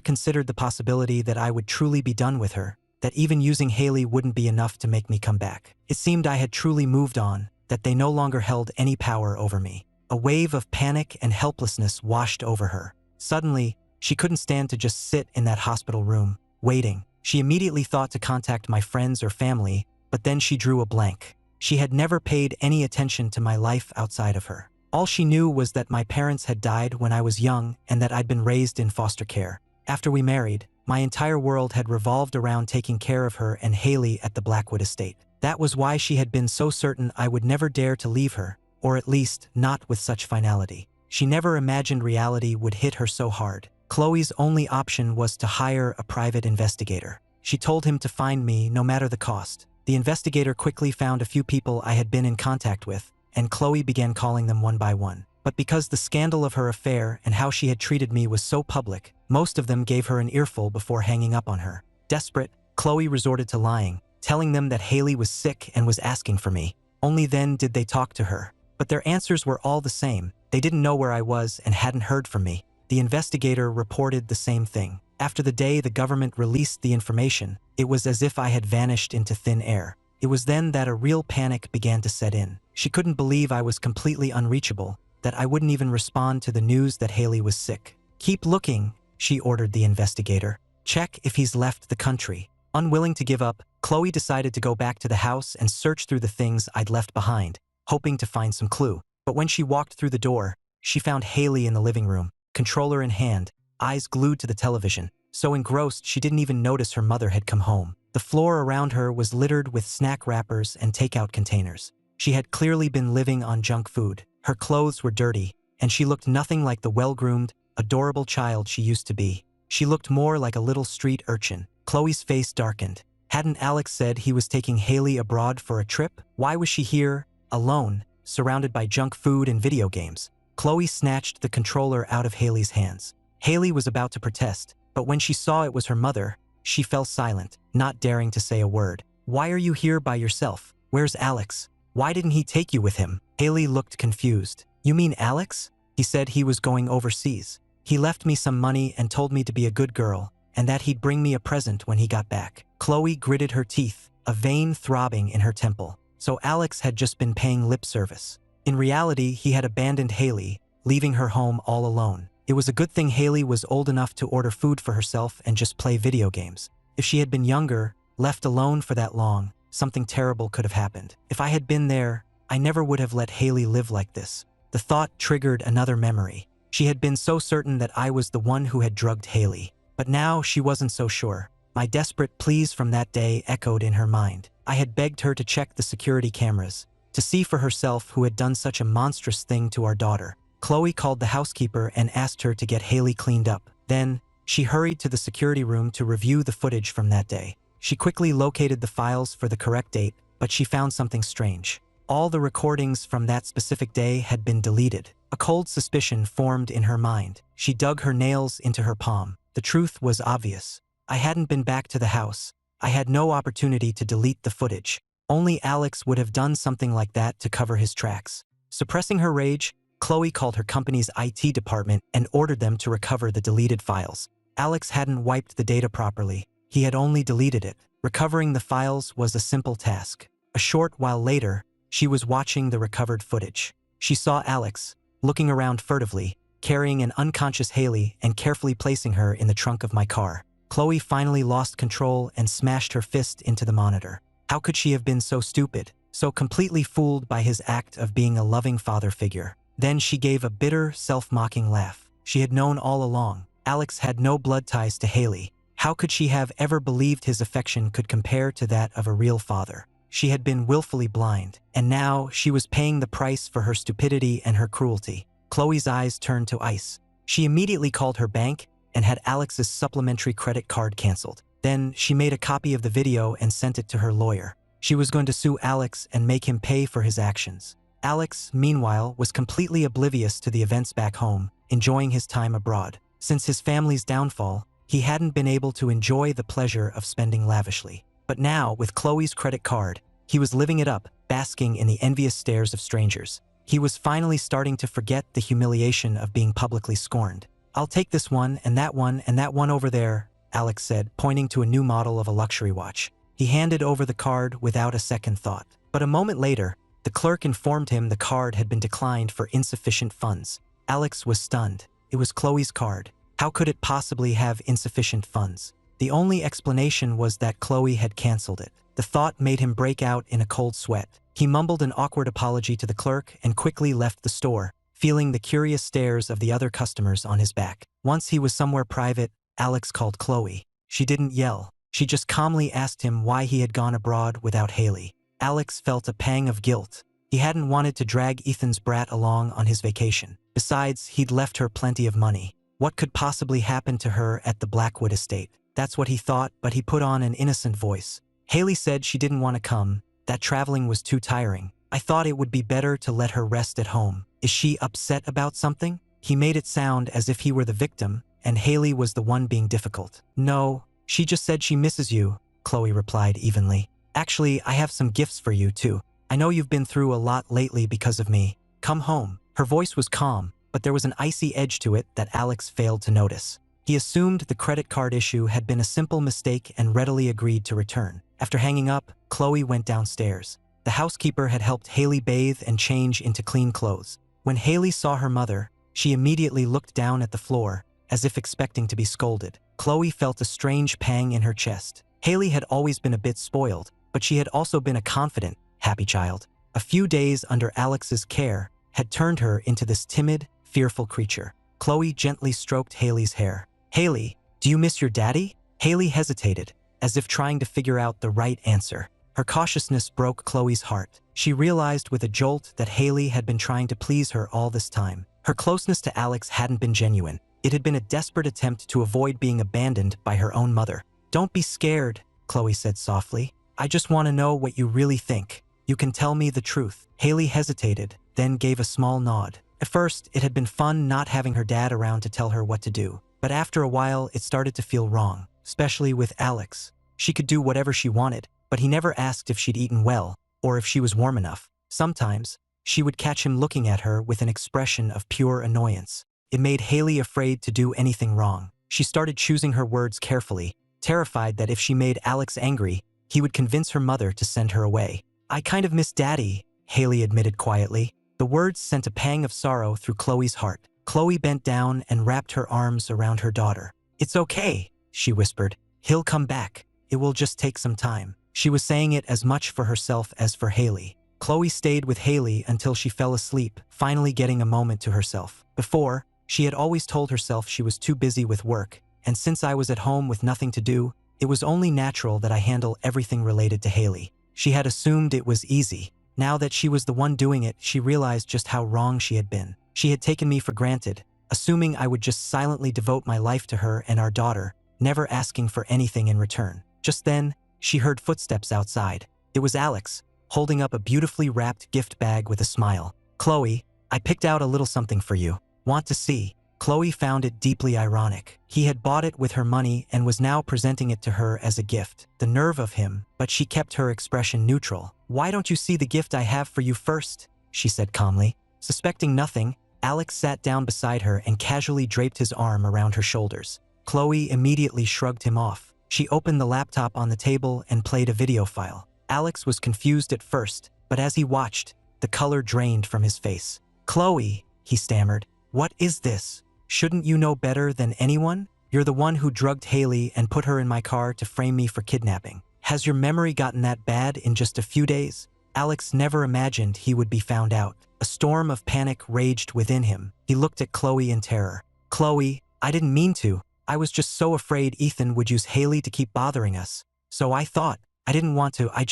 considered the possibility that I would truly be done with her, that even using Haley wouldn't be enough to make me come back. It seemed I had truly moved on, that they no longer held any power over me. A wave of panic and helplessness washed over her. Suddenly, she couldn't stand to just sit in that hospital room, waiting. She immediately thought to contact my friends or family, but then she drew a blank. She had never paid any attention to my life outside of her. All she knew was that my parents had died when I was young and that I'd been raised in foster care. After we married, my entire world had revolved around taking care of her and Haley at the Blackwood estate. That was why she had been so certain I would never dare to leave her, or at least not with such finality. She never imagined reality would hit her so hard. Chloe's only option was to hire a private investigator. She told him to find me no matter the cost. The investigator quickly found a few people I had been in contact with, and Chloe began calling them one by one. But because the scandal of her affair and how she had treated me was so public, most of them gave her an earful before hanging up on her. Desperate, Chloe resorted to lying, telling them that Haley was sick and was asking for me. Only then did they talk to her. But their answers were all the same. They didn't know where I was and hadn't heard from me. The investigator reported the same thing. After the day the government released the information, it was as if I had vanished into thin air. It was then that a real panic began to set in. She couldn't believe I was completely unreachable, that I wouldn't even respond to the news that Haley was sick. "Keep looking," she ordered the investigator. "Check if he's left the country." Unwilling to give up, Chloe decided to go back to the house and search through the things I'd left behind, hoping to find some clue. But when she walked through the door, she found Haley in the living room, controller in hand, eyes glued to the television, so engrossed she didn't even notice her mother had come home. The floor around her was littered with snack wrappers and takeout containers. She had clearly been living on junk food. Her clothes were dirty, and she looked nothing like the well-groomed, adorable child she used to be. She looked more like a little street urchin. Chloe's face darkened. Hadn't Alex said he was taking Haley abroad for a trip? Why was she here, alone, surrounded by junk food and video games? Chloe snatched the controller out of Haley's hands. Haley was about to protest, but when she saw it was her mother, she fell silent, not daring to say a word. "Why are you here by yourself? Where's Alex? Why didn't he take you with him?" Haley looked confused. "You mean Alex? He said he was going overseas. He left me some money and told me to be a good girl, and that he'd bring me a present when he got back." Chloe gritted her teeth, a vein throbbing in her temple. So Alex had just been paying lip service. In reality, he had abandoned Haley, leaving her home all alone. It was a good thing Haley was old enough to order food for herself and just play video games. If she had been younger, left alone for that long, something terrible could have happened. If I had been there, I never would have let Haley live like this. The thought triggered another memory. She had been so certain that I was the one who had drugged Haley. But now she wasn't so sure. My desperate pleas from that day echoed in her mind. I had begged her to check the security cameras, to see for herself who had done such a monstrous thing to our daughter. Chloe called the housekeeper and asked her to get Haley cleaned up. Then, she hurried to the security room to review the footage from that day. She quickly located the files for the correct date, but she found something strange. All the recordings from that specific day had been deleted. A cold suspicion formed in her mind. She dug her nails into her palm. The truth was obvious. I hadn't been back to the house. I had no opportunity to delete the footage. Only Alex would have done something like that to cover his tracks. Suppressing her rage, Chloe called her company's IT department and ordered them to recover the deleted files. Alex hadn't wiped the data properly. He had only deleted it. Recovering the files was a simple task. A short while later, she was watching the recovered footage. She saw Alex, looking around furtively, carrying an unconscious Haley and carefully placing her in the trunk of my car. Chloe finally lost control and smashed her fist into the monitor. How could she have been so stupid, so completely fooled by his act of being a loving father figure? Then she gave a bitter, self-mocking laugh. She had known all along. Alex had no blood ties to Haley. How could she have ever believed his affection could compare to that of a real father? She had been willfully blind, and now she was paying the price for her stupidity and her cruelty. Chloe's eyes turned to ice. She immediately called her bank and had Alex's supplementary credit card canceled. Then she made a copy of the video and sent it to her lawyer. She was going to sue Alex and make him pay for his actions. Alex, meanwhile, was completely oblivious to the events back home, enjoying his time abroad. Since his family's downfall, He hadn't been able to enjoy the pleasure of spending lavishly. But now, with Chloe's credit card, he was living it up, basking in the envious stares of strangers. He was finally starting to forget the humiliation of being publicly scorned. "I'll take this one and that one over there," Alex said, pointing to a new model of a luxury watch. He handed over the card without a second thought. But a moment later, the clerk informed him the card had been declined for insufficient funds. Alex was stunned. It was Chloe's card. How could it possibly have insufficient funds? The only explanation was that Chloe had canceled it. The thought made him break out in a cold sweat. He mumbled an awkward apology to the clerk and quickly left the store, feeling the curious stares of the other customers on his back. Once he was somewhere private, Alex called Chloe. She didn't yell. She just calmly asked him why he had gone abroad without Haley. Alex felt a pang of guilt. He hadn't wanted to drag Ethan's brat along on his vacation. Besides, he'd left her plenty of money. What could possibly happen to her at the Blackwood estate? That's what he thought, but he put on an innocent voice. Haley said she didn't want to come, that traveling was too tiring. I thought it would be better to let her rest at home. Is she upset about something? He made it sound as if he were the victim, and Haley was the one being difficult. No, she just said she misses you, Chloe replied evenly. Actually, I have some gifts for you too. I know you've been through a lot lately because of me. Come home. Her voice was calm, but there was an icy edge to it that Alex failed to notice. He assumed the credit card issue had been a simple mistake and readily agreed to return. After hanging up, Chloe went downstairs. The housekeeper had helped Haley bathe and change into clean clothes. When Haley saw her mother, she immediately looked down at the floor, as if expecting to be scolded. Chloe felt a strange pang in her chest. Haley had always been a bit spoiled, but she had also been a confident, happy child. A few days under Alex's care had turned her into this timid, fearful creature. Chloe gently stroked Haley's hair. "Haley, do you miss your daddy?" Haley hesitated, as if trying to figure out the right answer. Her cautiousness broke Chloe's heart. She realized with a jolt that Haley had been trying to please her all this time. Her closeness to Alex hadn't been genuine. It had been a desperate attempt to avoid being abandoned by her own mother. "Don't be scared," Chloe said softly. "I just want to know what you really think. You can tell me the truth." Haley hesitated, then gave a small nod. At first, it had been fun not having her dad around to tell her what to do. But after a while, it started to feel wrong, especially with Alex. She could do whatever she wanted, but he never asked if she'd eaten well, or if she was warm enough. Sometimes, she would catch him looking at her with an expression of pure annoyance. It made Haley afraid to do anything wrong. She started choosing her words carefully, terrified that if she made Alex angry, he would convince her mother to send her away. "I kind of miss Daddy," Haley admitted quietly. The words sent a pang of sorrow through Chloe's heart. Chloe bent down and wrapped her arms around her daughter. "It's okay," she whispered. "He'll come back. It will just take some time." She was saying it as much for herself as for Haley. Chloe stayed with Haley until she fell asleep, finally getting a moment to herself. Before, she had always told herself she was too busy with work, and since I was at home with nothing to do, it was only natural that I handle everything related to Haley. She had assumed it was easy. Now that she was the one doing it, she realized just how wrong she had been. She had taken me for granted, assuming I would just silently devote my life to her and our daughter, never asking for anything in return. Just then, she heard footsteps outside. It was Alex, holding up a beautifully wrapped gift bag with a smile. "Chloe, I picked out a little something for you. Want to see?" Chloe found it deeply ironic. He had bought it with her money and was now presenting it to her as a gift. The nerve of him, but she kept her expression neutral. "Why don't you see the gift I have for you first?" she said calmly. Suspecting nothing, Alex sat down beside her and casually draped his arm around her shoulders. Chloe immediately shrugged him off. She opened the laptop on the table and played a video file. Alex was confused at first, but as he watched, the color drained from his face. "Chloe," he stammered, "what is this? Shouldn't you know better than anyone? You're the one who drugged Haley and put her in my car to frame me for kidnapping. Has your memory gotten that bad in just a few days?" Alex never imagined he would be found out. A storm of panic raged within him. He looked at Chloe in terror. "Chloe, I didn't mean to. I was just so afraid Ethan would use Haley to keep bothering us. So I thought, I didn't want to, I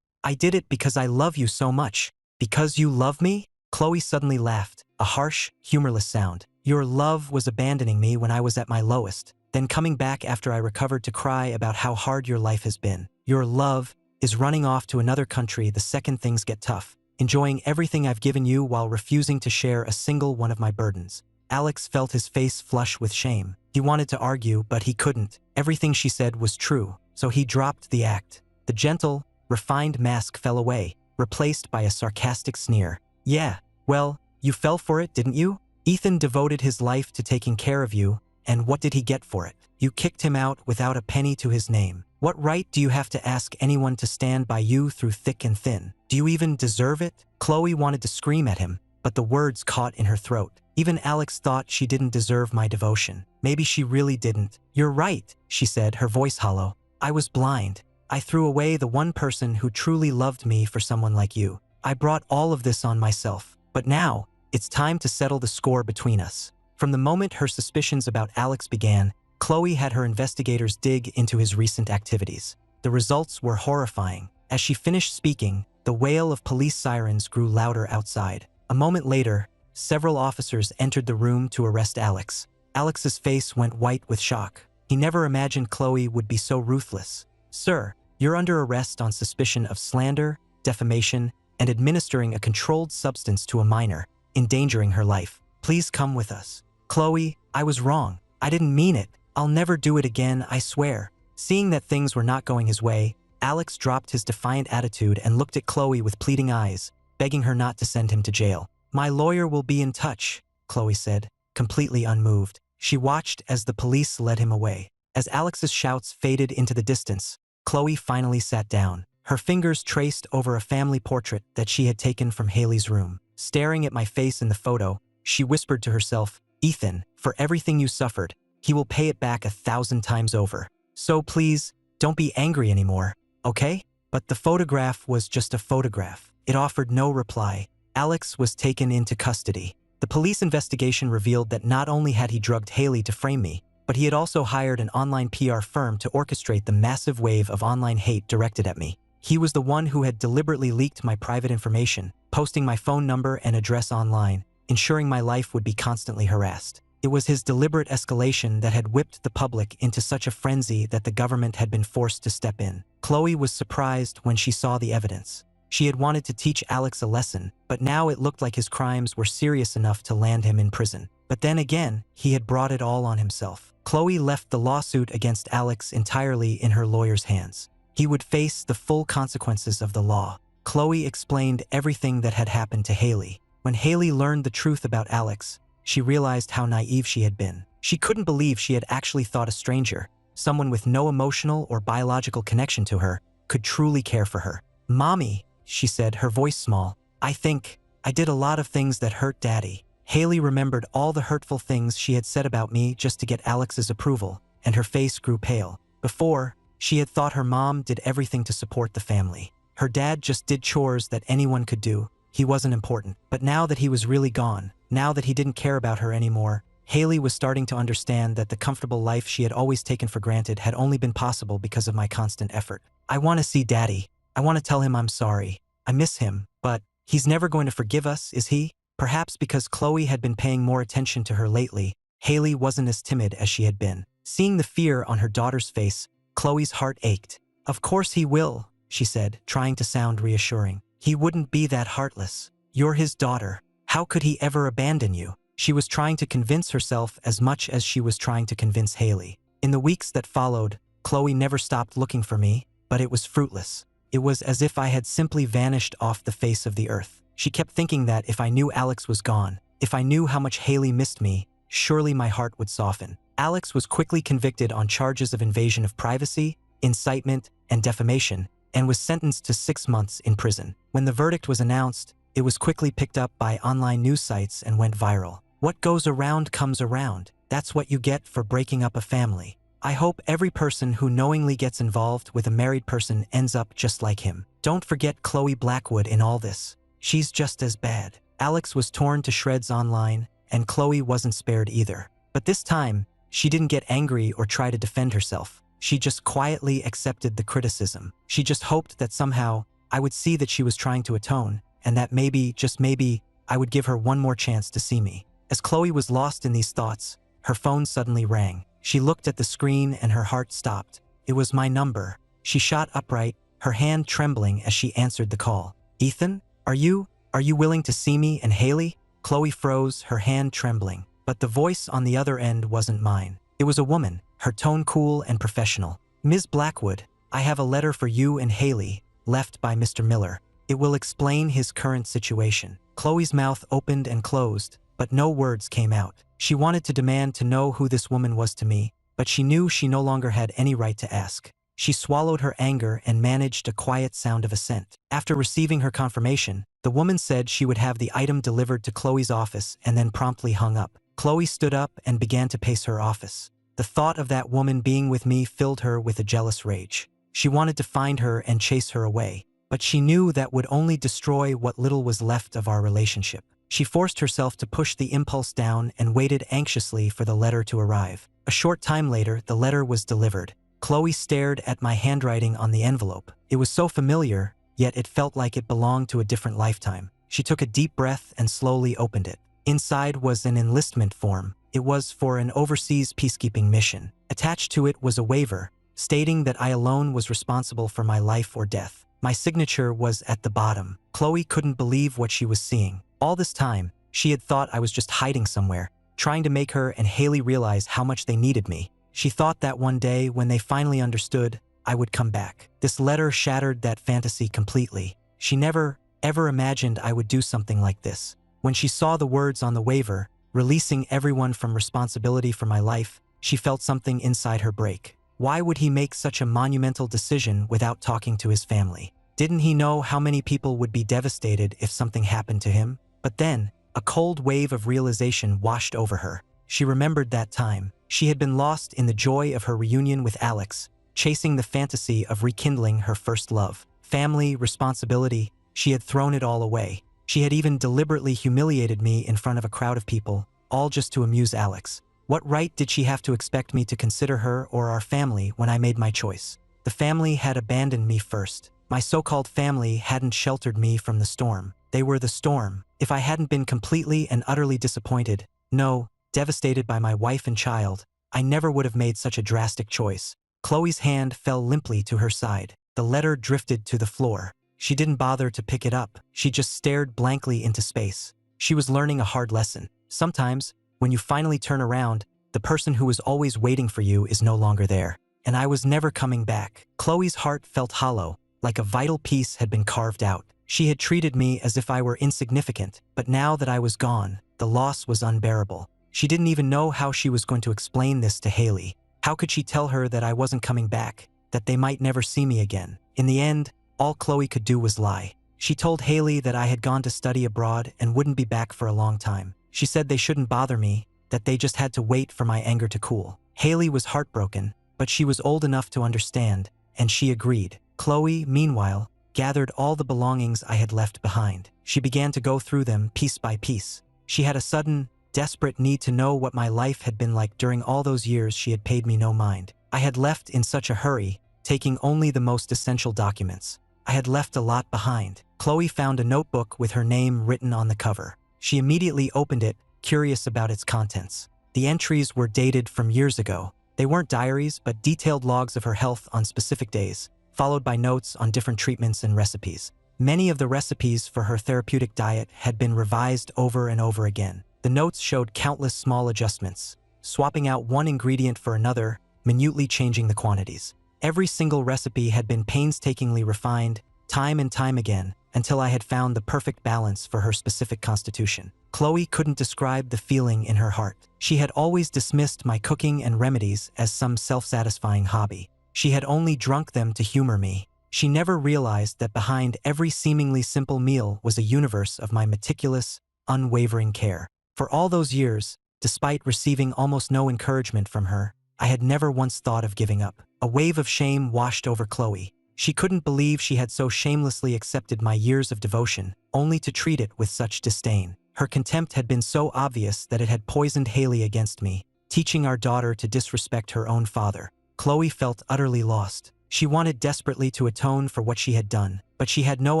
did it because I love you so much." "Because you love me?" Chloe suddenly laughed, a harsh, humorless sound. "Your love was abandoning me when I was at my lowest, then coming back after I recovered to cry about how hard your life has been. Your love is running off to another country the second things get tough, enjoying everything I've given you while refusing to share a single one of my burdens." Alex felt his face flush with shame. He wanted to argue, but he couldn't. Everything she said was true, so he dropped the act. The gentle, refined mask fell away, replaced by a sarcastic sneer. Yeah, well, you fell for it, didn't you? Ethan devoted his life to taking care of you, and what did he get for it? You kicked him out without a penny to his name. What right do you have to ask anyone to stand by you through thick and thin? Do you even deserve it? Chloe wanted to scream at him, but the words caught in her throat. Even Alex thought she didn't deserve my devotion. Maybe she really didn't. You're right, she said, her voice hollow. I was blind. I threw away the one person who truly loved me for someone like you. I brought all of this on myself. But now, it's time to settle the score between us. From the moment her suspicions about Alex began, Chloe had her investigators dig into his recent activities. The results were horrifying. As she finished speaking, the wail of police sirens grew louder outside. A moment later, several officers entered the room to arrest Alex. Alex's face went white with shock. He never imagined Chloe would be so ruthless. Sir, you're under arrest on suspicion of slander, defamation, and administering a controlled substance to a minor, endangering her life. Please come with us. Chloe, I was wrong. I didn't mean it. I'll never do it again, I swear. Seeing that things were not going his way, Alex dropped his defiant attitude and looked at Chloe with pleading eyes, begging her not to send him to jail. My lawyer will be in touch, Chloe said, completely unmoved. She watched as the police led him away. As Alex's shouts faded into the distance, Chloe finally sat down. Her fingers traced over a family portrait that she had taken from Haley's room. Staring at my face in the photo, she whispered to herself, Ethan, for everything you suffered, he will pay it back 1,000 times over. So please, don't be angry anymore, okay? But the photograph was just a photograph. It offered no reply. Alex was taken into custody. The police investigation revealed that not only had he drugged Haley to frame me, but he had also hired an online PR firm to orchestrate the massive wave of online hate directed at me. He was the one who had deliberately leaked my private information, posting my phone number and address online, ensuring my life would be constantly harassed. It was his deliberate escalation that had whipped the public into such a frenzy that the government had been forced to step in. Chloe was surprised when she saw the evidence. She had wanted to teach Alex a lesson, but now it looked like his crimes were serious enough to land him in prison. But then again, he had brought it all on himself. Chloe left the lawsuit against Alex entirely in her lawyer's hands. He would face the full consequences of the law. Chloe explained everything that had happened to Haley. When Haley learned the truth about Alex, she realized how naive she had been. She couldn't believe she had actually thought a stranger, someone with no emotional or biological connection to her, could truly care for her. Mommy, she said, her voice small, I think I did a lot of things that hurt Daddy. Haley remembered all the hurtful things she had said about me just to get Alex's approval, and her face grew pale. Before, she had thought her mom did everything to support the family. Her dad just did chores that anyone could do. He wasn't important. But now that he was really gone, now that he didn't care about her anymore, Haley was starting to understand that the comfortable life she had always taken for granted had only been possible because of my constant effort. I want to see Daddy. I want to tell him I'm sorry. I miss him, but he's never going to forgive us, is he? Perhaps because Chloe had been paying more attention to her lately, Haley wasn't as timid as she had been. Seeing the fear on her daughter's face, Chloe's heart ached. Of course he will, she said, trying to sound reassuring. He wouldn't be that heartless. You're his daughter. How could he ever abandon you? She was trying to convince herself as much as she was trying to convince Haley. In the weeks that followed, Chloe never stopped looking for me, but it was fruitless. It was as if I had simply vanished off the face of the earth. She kept thinking that if I knew Alex was gone, if I knew how much Haley missed me, surely my heart would soften. Alex was quickly convicted on charges of invasion of privacy, incitement, and defamation, and was sentenced to 6 months in prison. When the verdict was announced, it was quickly picked up by online news sites and went viral. What goes around comes around. That's what you get for breaking up a family. I hope every person who knowingly gets involved with a married person ends up just like him. Don't forget Chloe Blackwood in all this. She's just as bad. Alex was torn to shreds online, and Chloe wasn't spared either. But this time, she didn't get angry or try to defend herself. She just quietly accepted the criticism. She just hoped that somehow I would see that she was trying to atone, and that maybe, just maybe, I would give her one more chance to see me. As Chloe was lost in these thoughts, her phone suddenly rang. She looked at the screen and her heart stopped. It was my number. She shot upright, her hand trembling as she answered the call. Ethan? Are you willing to see me and Haley? Chloe froze, her hand trembling. but the voice on the other end wasn't mine. It was a woman, her tone cool and professional. "Ms. Blackwood, I have a letter for you and Haley, left by Mr. Miller. It will explain his current situation." Chloe's mouth opened and closed, but no words came out. She wanted to demand to know who this woman was to me, but she knew she no longer had any right to ask. She swallowed her anger and managed a quiet sound of assent. After receiving her confirmation, the woman said she would have the item delivered to Chloe's office and then promptly hung up. Chloe stood up and began to pace her office. The thought of that woman being with me filled her with a jealous rage. She wanted to find her and chase her away, but she knew that would only destroy what little was left of our relationship. She forced herself to push the impulse down and waited anxiously for the letter to arrive. A short time later, the letter was delivered. Chloe stared at my handwriting on the envelope. It was so familiar, yet it felt like it belonged to a different lifetime. She took a deep breath and slowly opened it. Inside was an enlistment form. It was for an overseas peacekeeping mission. Attached to it was a waiver, stating that I alone was responsible for my life or death. My signature was at the bottom. Chloe couldn't believe what she was seeing. All this time, she had thought I was just hiding somewhere, trying to make her and Haley realize how much they needed me. She thought that one day, when they finally understood, I would come back. This letter shattered that fantasy completely. She never, ever imagined I would do something like this. When she saw the words on the waiver, releasing everyone from responsibility for my life, she felt something inside her break. Why would he make such a monumental decision without talking to his family? Didn't he know how many people would be devastated if something happened to him? But then, a cold wave of realization washed over her. She remembered that time. She had been lost in the joy of her reunion with Alex, chasing the fantasy of rekindling her first love. Family, responsibility, she had thrown it all away. She had even deliberately humiliated me in front of a crowd of people, all just to amuse Alex. What right did she have to expect me to consider her or our family when I made my choice? The family had abandoned me first. My so-called family hadn't sheltered me from the storm. They were the storm. If I hadn't been completely and utterly disappointed, no, devastated by my wife and child, I never would have made such a drastic choice. Chloe's hand fell limply to her side. The letter drifted to the floor. She didn't bother to pick it up. She just stared blankly into space. She was learning a hard lesson. Sometimes, when you finally turn around, the person who was always waiting for you is no longer there. And I was never coming back. Chloe's heart felt hollow, like a vital piece had been carved out. She had treated me as if I were insignificant, but now that I was gone, the loss was unbearable. She didn't even know how she was going to explain this to Haley. How could she tell her that I wasn't coming back, that they might never see me again? In the end, all Chloe could do was lie. She told Haley that I had gone to study abroad and wouldn't be back for a long time. She said they shouldn't bother me, that they just had to wait for my anger to cool. Haley was heartbroken, but she was old enough to understand, and she agreed. Chloe, meanwhile, gathered all the belongings I had left behind. She began to go through them piece by piece. She had a sudden, desperate need to know what my life had been like during all those years she had paid me no mind. I had left in such a hurry, taking only the most essential documents. I had left a lot behind. Chloe found a notebook with her name written on the cover. She immediately opened it, curious about its contents. The entries were dated from years ago. They weren't diaries, but detailed logs of her health on specific days, followed by notes on different treatments and recipes. Many of the recipes for her therapeutic diet had been revised over and over again. The notes showed countless small adjustments, swapping out one ingredient for another, minutely changing the quantities. Every single recipe had been painstakingly refined, time and time again, until I had found the perfect balance for her specific constitution. Chloe couldn't describe the feeling in her heart. She had always dismissed my cooking and remedies as some self-satisfying hobby. She had only drunk them to humor me. She never realized that behind every seemingly simple meal was a universe of my meticulous, unwavering care. For all those years, despite receiving almost no encouragement from her, I had never once thought of giving up. A wave of shame washed over Chloe. She couldn't believe she had so shamelessly accepted my years of devotion, only to treat it with such disdain. Her contempt had been so obvious that it had poisoned Haley against me, teaching our daughter to disrespect her own father. Chloe felt utterly lost. She wanted desperately to atone for what she had done, but she had no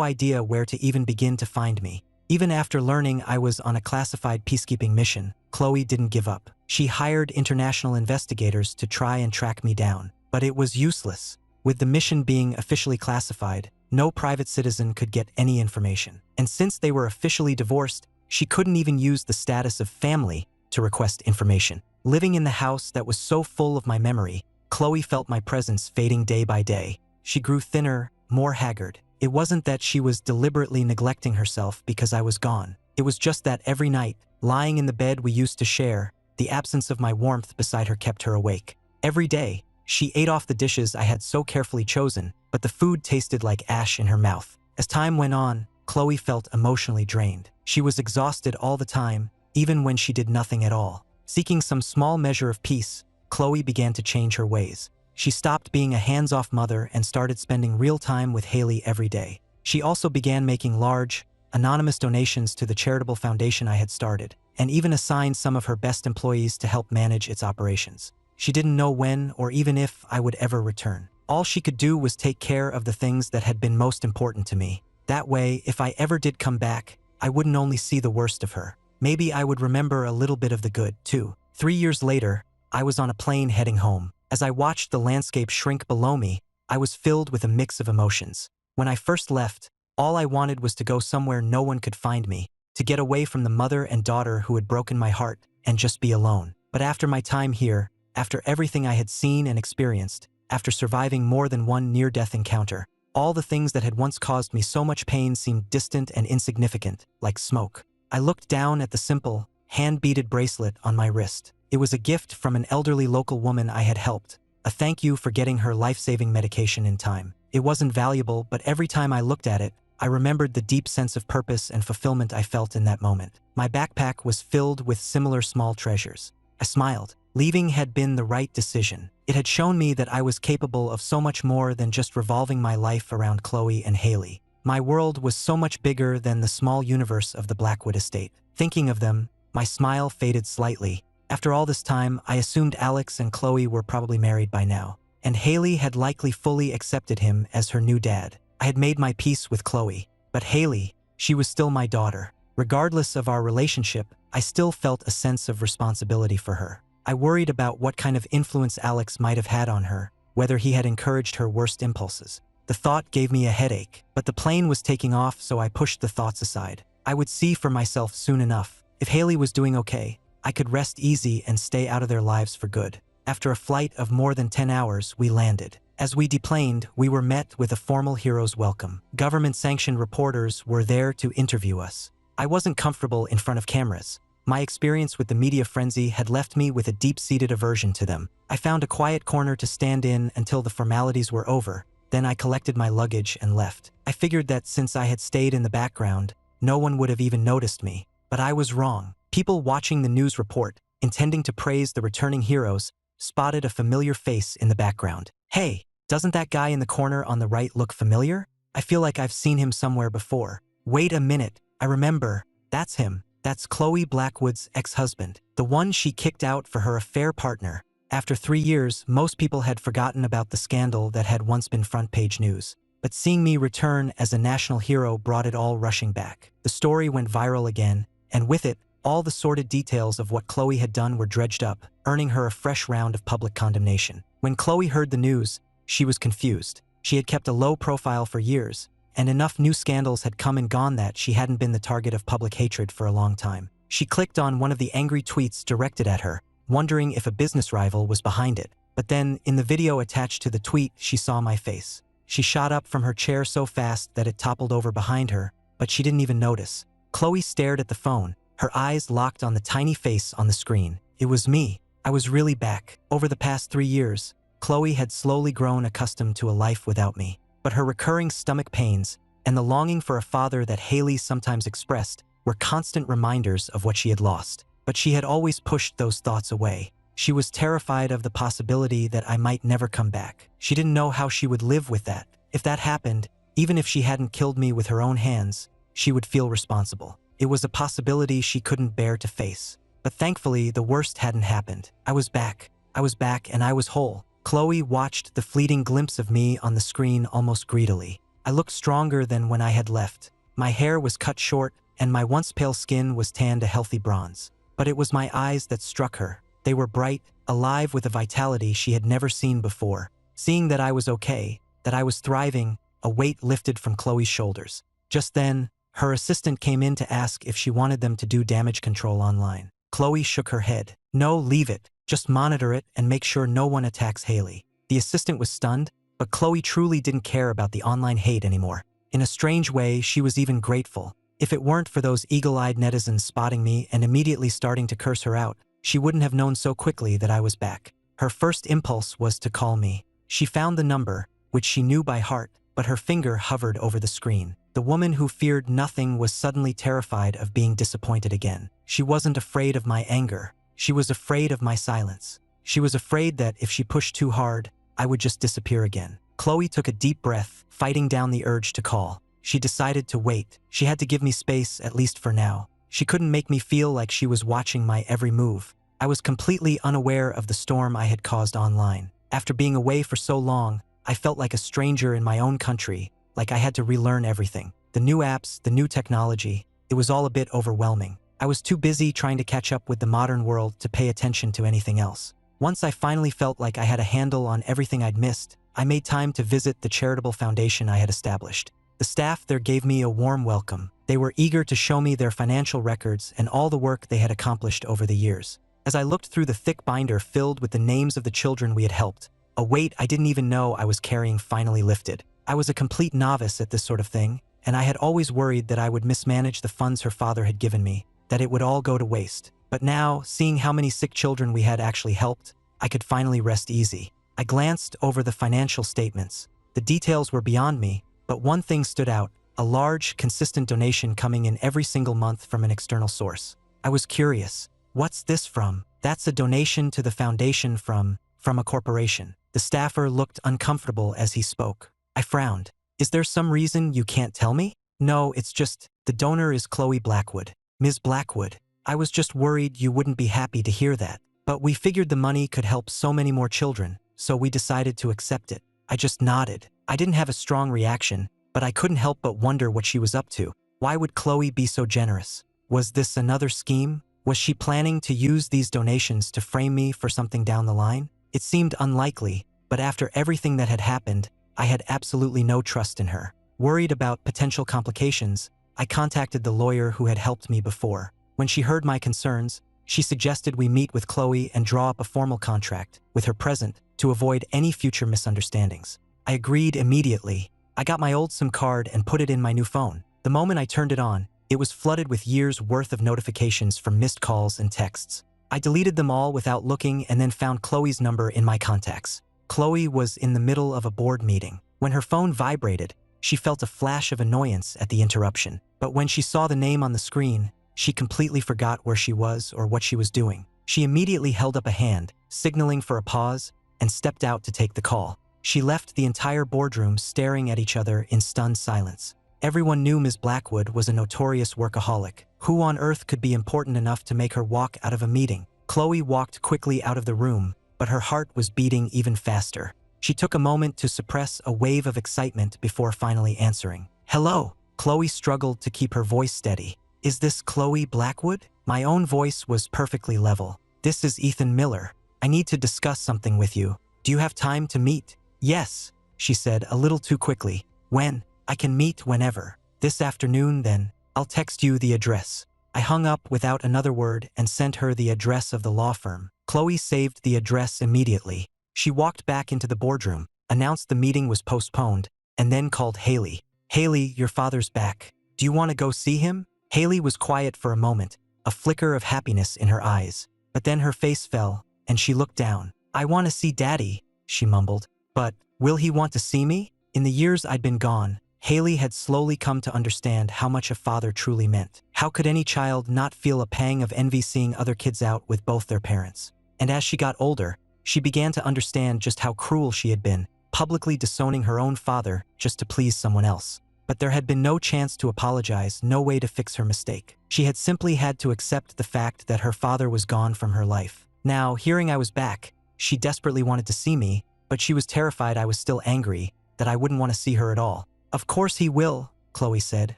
idea where to even begin to find me. Even after learning I was on a classified peacekeeping mission, Chloe didn't give up. She hired international investigators to try and track me down, but it was useless. With the mission being officially classified, no private citizen could get any information. And since they were officially divorced, she couldn't even use the status of family to request information. Living in the house that was so full of my memory, Chloe felt my presence fading day by day. She grew thinner, more haggard. It wasn't that she was deliberately neglecting herself because I was gone. It was just that every night, lying in the bed we used to share, the absence of my warmth beside her kept her awake. Every day, she ate off the dishes I had so carefully chosen, but the food tasted like ash in her mouth. As time went on, Chloe felt emotionally drained. She was exhausted all the time, even when she did nothing at all. Seeking some small measure of peace, Chloe began to change her ways. She stopped being a hands-off mother and started spending real time with Haley every day. She also began making large, anonymous donations to the charitable foundation I had started, and even assigned some of her best employees to help manage its operations. She didn't know when or even if I would ever return. All she could do was take care of the things that had been most important to me. That way, if I ever did come back, I wouldn't only see the worst of her. Maybe I would remember a little bit of the good, too. 3 years later, I was on a plane heading home. As I watched the landscape shrink below me, I was filled with a mix of emotions. When I first left, all I wanted was to go somewhere no one could find me, to get away from the mother and daughter who had broken my heart, and just be alone. But after my time here, after everything I had seen and experienced, after surviving more than one near-death encounter, all the things that had once caused me so much pain seemed distant and insignificant, like smoke. I looked down at the simple, hand-beaded bracelet on my wrist. It was a gift from an elderly local woman I had helped, a thank you for getting her life-saving medication in time. It wasn't valuable, but every time I looked at it, I remembered the deep sense of purpose and fulfillment I felt in that moment. My backpack was filled with similar small treasures. I smiled. Leaving had been the right decision. It had shown me that I was capable of so much more than just revolving my life around Chloe and Haley. My world was so much bigger than the small universe of the Blackwood estate. Thinking of them, my smile faded slightly. After all this time, I assumed Alex and Chloe were probably married by now, and Haley had likely fully accepted him as her new dad. I had made my peace with Chloe, but Haley, she was still my daughter. Regardless of our relationship, I still felt a sense of responsibility for her. I worried about what kind of influence Alex might have had on her, whether he had encouraged her worst impulses. The thought gave me a headache, but the plane was taking off, so I pushed the thoughts aside. I would see for myself soon enough. If Haley was doing okay, I could rest easy and stay out of their lives for good. After a flight of more than 10 hours, we landed. As we deplaned, we were met with a formal hero's welcome. Government-sanctioned reporters were there to interview us. I wasn't comfortable in front of cameras. My experience with the media frenzy had left me with a deep-seated aversion to them. I found a quiet corner to stand in until the formalities were over. Then I collected my luggage and left. I figured that since I had stayed in the background, no one would have even noticed me. But I was wrong. People watching the news report, intending to praise the returning heroes, spotted a familiar face in the background. Hey, doesn't that guy in the corner on the right look familiar? I feel like I've seen him somewhere before. Wait a minute, I remember. That's him. That's Chloe Blackwood's ex-husband, the one she kicked out for her affair partner. After 3 years, most people had forgotten about the scandal that had once been front-page news. But seeing me return as a national hero brought it all rushing back. The story went viral again, and with it, all the sordid details of what Chloe had done were dredged up, earning her a fresh round of public condemnation. When Chloe heard the news, she was confused. She had kept a low profile for years, and enough new scandals had come and gone that she hadn't been the target of public hatred for a long time. She clicked on one of the angry tweets directed at her, wondering if a business rival was behind it. But then, in the video attached to the tweet, she saw my face. She shot up from her chair so fast that it toppled over behind her, but she didn't even notice. Chloe stared at the phone, her eyes locked on the tiny face on the screen. It was me. I was really back. Over the past 3 years, Chloe had slowly grown accustomed to a life without me. But her recurring stomach pains and the longing for a father that Haley sometimes expressed were constant reminders of what she had lost. But she had always pushed those thoughts away. She was terrified of the possibility that I might never come back. She didn't know how she would live with that. If that happened, even if she hadn't killed me with her own hands, she would feel responsible. It was a possibility she couldn't bear to face. But thankfully, the worst hadn't happened. I was back, and I was whole. Chloe watched the fleeting glimpse of me on the screen almost greedily. I looked stronger than when I had left. My hair was cut short, and my once pale skin was tanned a healthy bronze. But it was my eyes that struck her. They were bright, alive with a vitality she had never seen before. Seeing that I was okay, that I was thriving, a weight lifted from Chloe's shoulders. Just then, her assistant came in to ask if she wanted them to do damage control online. Chloe shook her head. No, leave it. Just monitor it and make sure no one attacks Haley. The assistant was stunned, but Chloe truly didn't care about the online hate anymore. In a strange way, she was even grateful. If it weren't for those eagle-eyed netizens spotting me and immediately starting to curse her out, she wouldn't have known so quickly that I was back. Her first impulse was to call me. She found the number, which she knew by heart, but her finger hovered over the screen. The woman who feared nothing was suddenly terrified of being disappointed again. She wasn't afraid of my anger. She was afraid of my silence. She was afraid that if she pushed too hard, I would just disappear again. Chloe took a deep breath, fighting down the urge to call. She decided to wait. She had to give me space, at least for now. She couldn't make me feel like she was watching my every move. I was completely unaware of the storm I had caused online. After being away for so long, I felt like a stranger in my own country, like I had to relearn everything. The new apps, the new technology, it was all a bit overwhelming. I was too busy trying to catch up with the modern world to pay attention to anything else. Once I finally felt like I had a handle on everything I'd missed, I made time to visit the charitable foundation I had established. The staff there gave me a warm welcome. They were eager to show me their financial records and all the work they had accomplished over the years. As I looked through the thick binder filled with the names of the children we had helped, a weight I didn't even know I was carrying finally lifted. I was a complete novice at this sort of thing, and I had always worried that I would mismanage the funds her father had given me, that it would all go to waste. But now, seeing how many sick children we had actually helped, I could finally rest easy. I glanced over the financial statements. The details were beyond me, but one thing stood out: a large, consistent donation coming in every single month from an external source. I was curious. What's this from? That's a donation to the foundation from a corporation. The staffer looked uncomfortable as he spoke. I frowned. Is there some reason you can't tell me? No, it's just, the donor is Chloe Blackwood. Ms. Blackwood. I was just worried you wouldn't be happy to hear that. But we figured the money could help so many more children, so we decided to accept it. I just nodded. I didn't have a strong reaction, but I couldn't help but wonder what she was up to. Why would Chloe be so generous? Was this another scheme? Was she planning to use these donations to frame me for something down the line? It seemed unlikely, but after everything that had happened, I had absolutely no trust in her. Worried about potential complications, I contacted the lawyer who had helped me before. When she heard my concerns, she suggested we meet with Chloe and draw up a formal contract, with her present, to avoid any future misunderstandings. I agreed immediately. I got my old SIM card and put it in my new phone. The moment I turned it on, it was flooded with years' worth of notifications from missed calls and texts. I deleted them all without looking and then found Chloe's number in my contacts. Chloe was in the middle of a board meeting. When her phone vibrated, she felt a flash of annoyance at the interruption. But when she saw the name on the screen, she completely forgot where she was or what she was doing. She immediately held up a hand, signaling for a pause, and stepped out to take the call. She left the entire boardroom staring at each other in stunned silence. Everyone knew Ms. Blackwood was a notorious workaholic. Who on earth could be important enough to make her walk out of a meeting? Chloe walked quickly out of the room, but her heart was beating even faster. She took a moment to suppress a wave of excitement before finally answering. Hello. Chloe struggled to keep her voice steady. Is this Chloe Blackwood? My own voice was perfectly level. This is Ethan Miller. I need to discuss something with you. Do you have time to meet? Yes, she said a little too quickly. When? I can meet whenever. This afternoon, then. I'll text you the address. I hung up without another word and sent her the address of the law firm. Chloe saved the address immediately. She walked back into the boardroom, announced the meeting was postponed, and then called Haley. Haley, your father's back. Do you want to go see him? Haley was quiet for a moment, a flicker of happiness in her eyes. But then her face fell, and she looked down. I want to see Daddy, she mumbled. But, will he want to see me? In the years I'd been gone, Haley had slowly come to understand how much a father truly meant. How could any child not feel a pang of envy seeing other kids out with both their parents? And as she got older, she began to understand just how cruel she had been, publicly disowning her own father just to please someone else. But there had been no chance to apologize, no way to fix her mistake. She had simply had to accept the fact that her father was gone from her life. Now, hearing I was back, she desperately wanted to see me, but she was terrified I was still angry, that I wouldn't want to see her at all. Of course he will, Chloe said,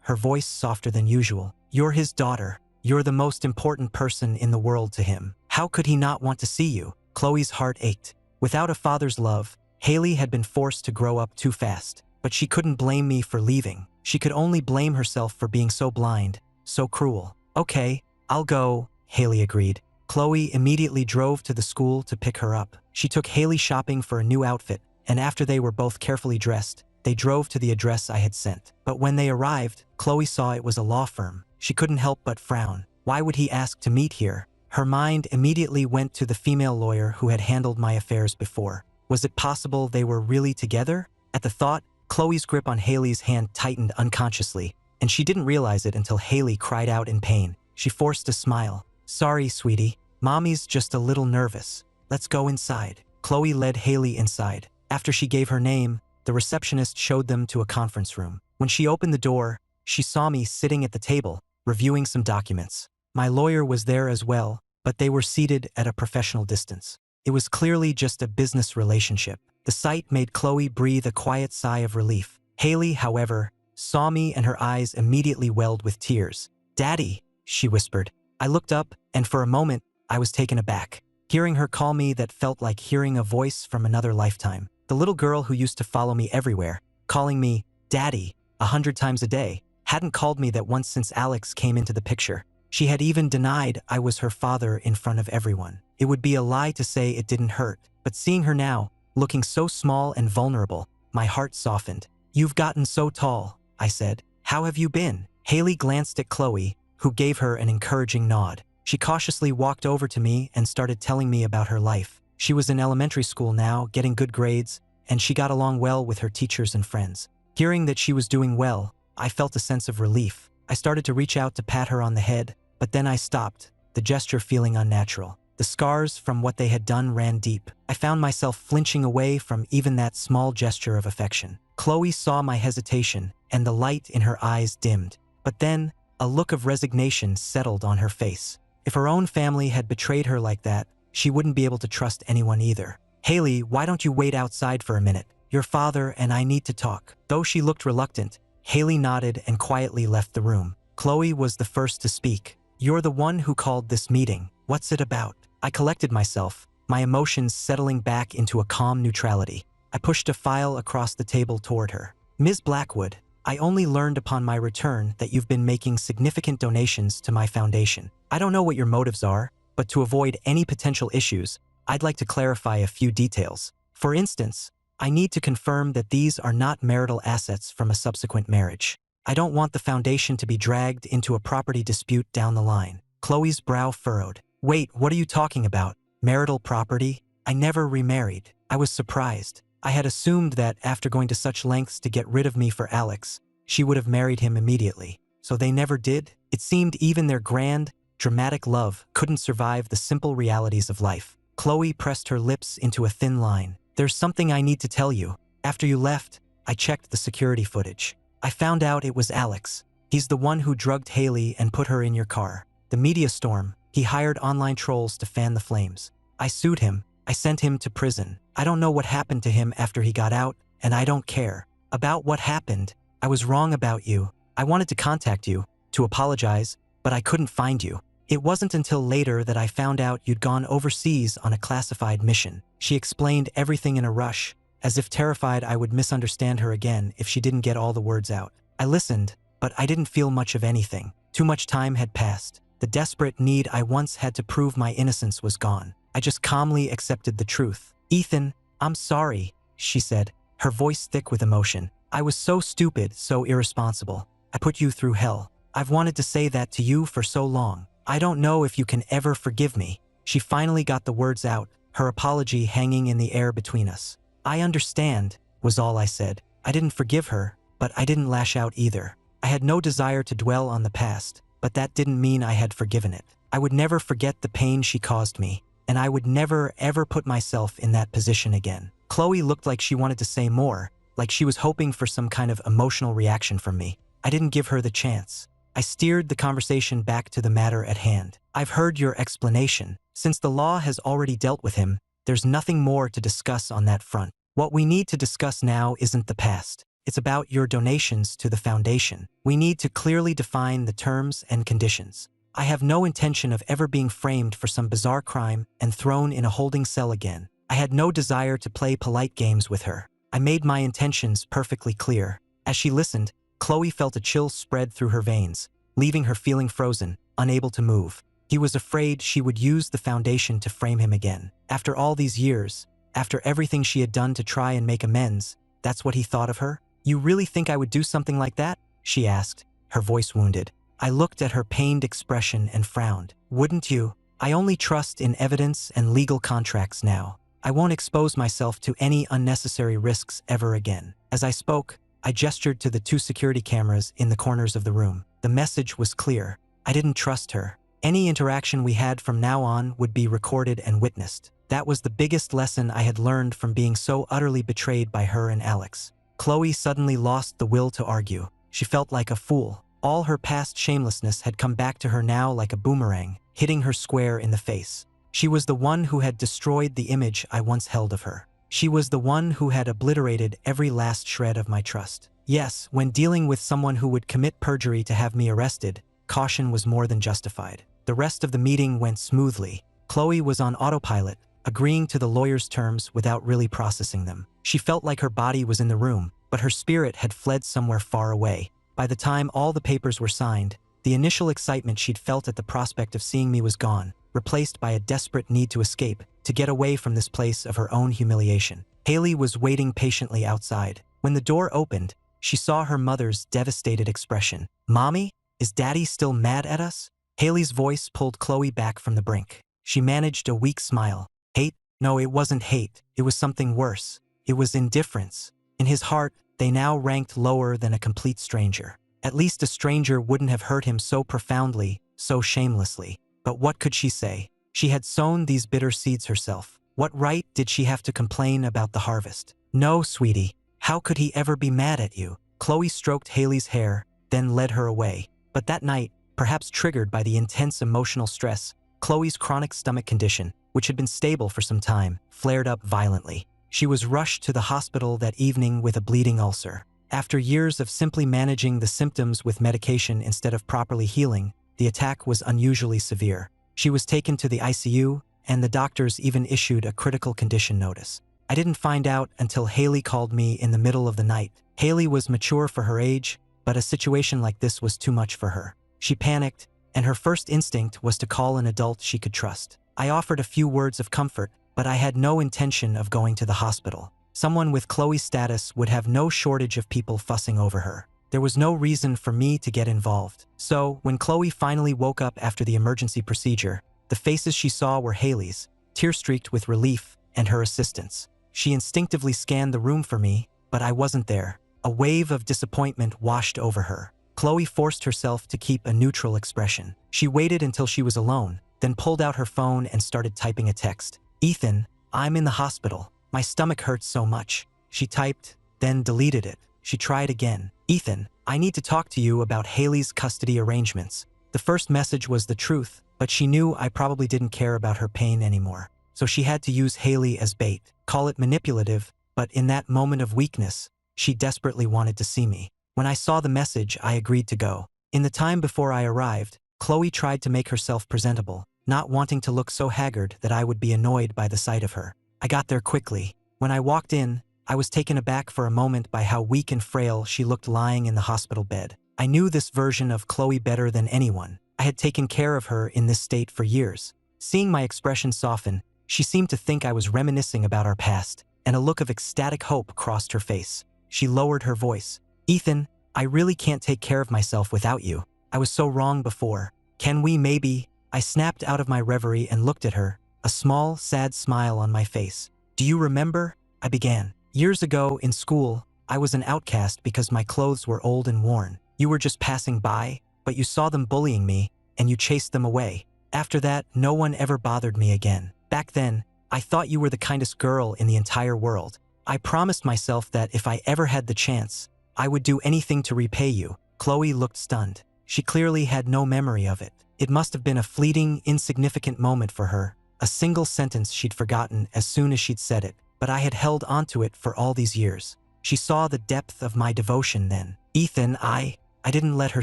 her voice softer than usual. You're his daughter. You're the most important person in the world to him. How could he not want to see you? Chloe's heart ached. Without a father's love, Haley had been forced to grow up too fast. But she couldn't blame me for leaving. She could only blame herself for being so blind, so cruel. Okay, I'll go, Haley agreed. Chloe immediately drove to the school to pick her up. She took Haley shopping for a new outfit, and after they were both carefully dressed, they drove to the address I had sent. But when they arrived, Chloe saw it was a law firm. She couldn't help but frown. Why would he ask to meet here? Her mind immediately went to the female lawyer who had handled my affairs before. Was it possible they were really together? At the thought, Chloe's grip on Haley's hand tightened unconsciously, and she didn't realize it until Haley cried out in pain. She forced a smile. "Sorry, sweetie. Mommy's just a little nervous. Let's go inside." Chloe led Haley inside. After she gave her name, the receptionist showed them to a conference room. When she opened the door, she saw me sitting at the table, reviewing some documents. My lawyer was there as well, but they were seated at a professional distance. It was clearly just a business relationship. The sight made Chloe breathe a quiet sigh of relief. Haley, however, saw me and her eyes immediately welled with tears. "Daddy," she whispered. I looked up, and for a moment, I was taken aback. Hearing her call me that felt like hearing a voice from another lifetime. The little girl who used to follow me everywhere, calling me Daddy 100 times a day, hadn't called me that once since Alex came into the picture. She had even denied I was her father in front of everyone. It would be a lie to say it didn't hurt, but seeing her now, looking so small and vulnerable, my heart softened. "You've gotten so tall," I said. "How have you been?" Haley glanced at Chloe, who gave her an encouraging nod. She cautiously walked over to me and started telling me about her life. She was in elementary school now, getting good grades, and she got along well with her teachers and friends. Hearing that she was doing well, I felt a sense of relief. I started to reach out to pat her on the head, but then I stopped, the gesture feeling unnatural. The scars from what they had done ran deep. I found myself flinching away from even that small gesture of affection. Chloe saw my hesitation, and the light in her eyes dimmed. But then, a look of resignation settled on her face. If her own family had betrayed her like that, she wouldn't be able to trust anyone either. "Haley, why don't you wait outside for a minute? Your father and I need to talk." Though she looked reluctant, Haley nodded and quietly left the room. Chloe was the first to speak. "You're the one who called this meeting. What's it about?" I collected myself, my emotions settling back into a calm neutrality. I pushed a file across the table toward her. "Ms. Blackwood, I only learned upon my return that you've been making significant donations to my foundation. I don't know what your motives are, but to avoid any potential issues, I'd like to clarify a few details. For instance, I need to confirm that these are not marital assets from a subsequent marriage. I don't want the foundation to be dragged into a property dispute down the line." Chloe's brow furrowed. "Wait, what are you talking about? Marital property? I never remarried." I was surprised. I had assumed that after going to such lengths to get rid of me for Alex, she would have married him immediately. So they never did? It seemed even their grand, dramatic love couldn't survive the simple realities of life. Chloe pressed her lips into a thin line. "There's something I need to tell you. After you left, I checked the security footage. I found out it was Alex. He's the one who drugged Haley and put her in your car. The media storm, he hired online trolls to fan the flames. I sued him. I sent him to prison. I don't know what happened to him after he got out, and I don't care about what happened. I was wrong about you. I wanted to contact you, to apologize, but I couldn't find you. It wasn't until later that I found out you'd gone overseas on a classified mission." She explained everything in a rush, as if terrified I would misunderstand her again if she didn't get all the words out. I listened, but I didn't feel much of anything. Too much time had passed. The desperate need I once had to prove my innocence was gone. I just calmly accepted the truth. "Ethan, I'm sorry," she said, her voice thick with emotion. "I was so stupid, so irresponsible. I put you through hell. I've wanted to say that to you for so long. I don't know if you can ever forgive me." She finally got the words out, her apology hanging in the air between us. "I understand," was all I said. I didn't forgive her, but I didn't lash out either. I had no desire to dwell on the past, but that didn't mean I had forgiven it. I would never forget the pain she caused me, and I would never ever put myself in that position again. Chloe looked like she wanted to say more, like she was hoping for some kind of emotional reaction from me. I didn't give her the chance. I steered the conversation back to the matter at hand. "I've heard your explanation. Since the law has already dealt with him, there's nothing more to discuss on that front. What we need to discuss now isn't the past. It's about your donations to the foundation. We need to clearly define the terms and conditions. I have no intention of ever being framed for some bizarre crime and thrown in a holding cell again." I had no desire to play polite games with her. I made my intentions perfectly clear. As she listened, Chloe felt a chill spread through her veins, leaving her feeling frozen, unable to move. He was afraid she would use the foundation to frame him again. After all these years, after everything she had done to try and make amends, that's what he thought of her? You really think I would do something like that? She asked, her voice wounded. I looked at her pained expression and frowned. Wouldn't you? I only trust in evidence and legal contracts now. I won't expose myself to any unnecessary risks ever again. As I spoke, I gestured to the 2 security cameras in the corners of the room. The message was clear. I didn't trust her. Any interaction we had from now on would be recorded and witnessed. That was the biggest lesson I had learned from being so utterly betrayed by her and Alex. Chloe suddenly lost the will to argue. She felt like a fool. All her past shamelessness had come back to her now like a boomerang, hitting her square in the face. She was the one who had destroyed the image I once held of her. She was the one who had obliterated every last shred of my trust. Yes, when dealing with someone who would commit perjury to have me arrested, caution was more than justified. The rest of the meeting went smoothly. Chloe was on autopilot, agreeing to the lawyer's terms without really processing them. She felt like her body was in the room, but her spirit had fled somewhere far away. By the time all the papers were signed, the initial excitement she'd felt at the prospect of seeing me was gone, replaced by a desperate need to escape, to get away from this place of her own humiliation. Haley was waiting patiently outside. When the door opened, she saw her mother's devastated expression. Mommy, is Daddy still mad at us? Haley's voice pulled Chloe back from the brink. She managed a weak smile. Hate? No, it wasn't hate. It was something worse. It was indifference. In his heart, they now ranked lower than a complete stranger. At least a stranger wouldn't have hurt him so profoundly, so shamelessly. But what could she say? She had sown these bitter seeds herself. What right did she have to complain about the harvest? No, sweetie. How could he ever be mad at you? Chloe stroked Haley's hair, then led her away. But that night, perhaps triggered by the intense emotional stress, Chloe's chronic stomach condition, which had been stable for some time, flared up violently. She was rushed to the hospital that evening with a bleeding ulcer. After years of simply managing the symptoms with medication instead of properly healing, the attack was unusually severe. She was taken to the ICU, and the doctors even issued a critical condition notice. I didn't find out until Haley called me in the middle of the night. Haley was mature for her age, but a situation like this was too much for her. She panicked, and her first instinct was to call an adult she could trust. I offered a few words of comfort, but I had no intention of going to the hospital. Someone with Chloe's status would have no shortage of people fussing over her. There was no reason for me to get involved. So, when Chloe finally woke up after the emergency procedure, the faces she saw were Haley's, tear-streaked with relief, and her assistant's. She instinctively scanned the room for me, but I wasn't there. A wave of disappointment washed over her. Chloe forced herself to keep a neutral expression. She waited until she was alone, then pulled out her phone and started typing a text. Ethan, I'm in the hospital. My stomach hurts so much. She typed, then deleted it. She tried again. Ethan, I need to talk to you about Haley's custody arrangements. The first message was the truth, but she knew I probably didn't care about her pain anymore. So she had to use Haley as bait. Call it manipulative, but in that moment of weakness, she desperately wanted to see me. When I saw the message, I agreed to go. In the time before I arrived, Chloe tried to make herself presentable, not wanting to look so haggard that I would be annoyed by the sight of her. I got there quickly. When I walked in, I was taken aback for a moment by how weak and frail she looked lying in the hospital bed. I knew this version of Chloe better than anyone. I had taken care of her in this state for years. Seeing my expression soften, she seemed to think I was reminiscing about our past, and a look of ecstatic hope crossed her face. She lowered her voice. Ethan, I really can't take care of myself without you. I was so wrong before. Can we maybe? I snapped out of my reverie and looked at her, a small, sad smile on my face. Do you remember? I began. Years ago, in school, I was an outcast because my clothes were old and worn. You were just passing by, but you saw them bullying me, and you chased them away. After that, no one ever bothered me again. Back then, I thought you were the kindest girl in the entire world. I promised myself that if I ever had the chance, I would do anything to repay you. Chloe looked stunned. She clearly had no memory of it. It must have been a fleeting, insignificant moment for her, a single sentence she'd forgotten as soon as she'd said it, but I had held onto it for all these years. She saw the depth of my devotion then. Ethan, I didn't let her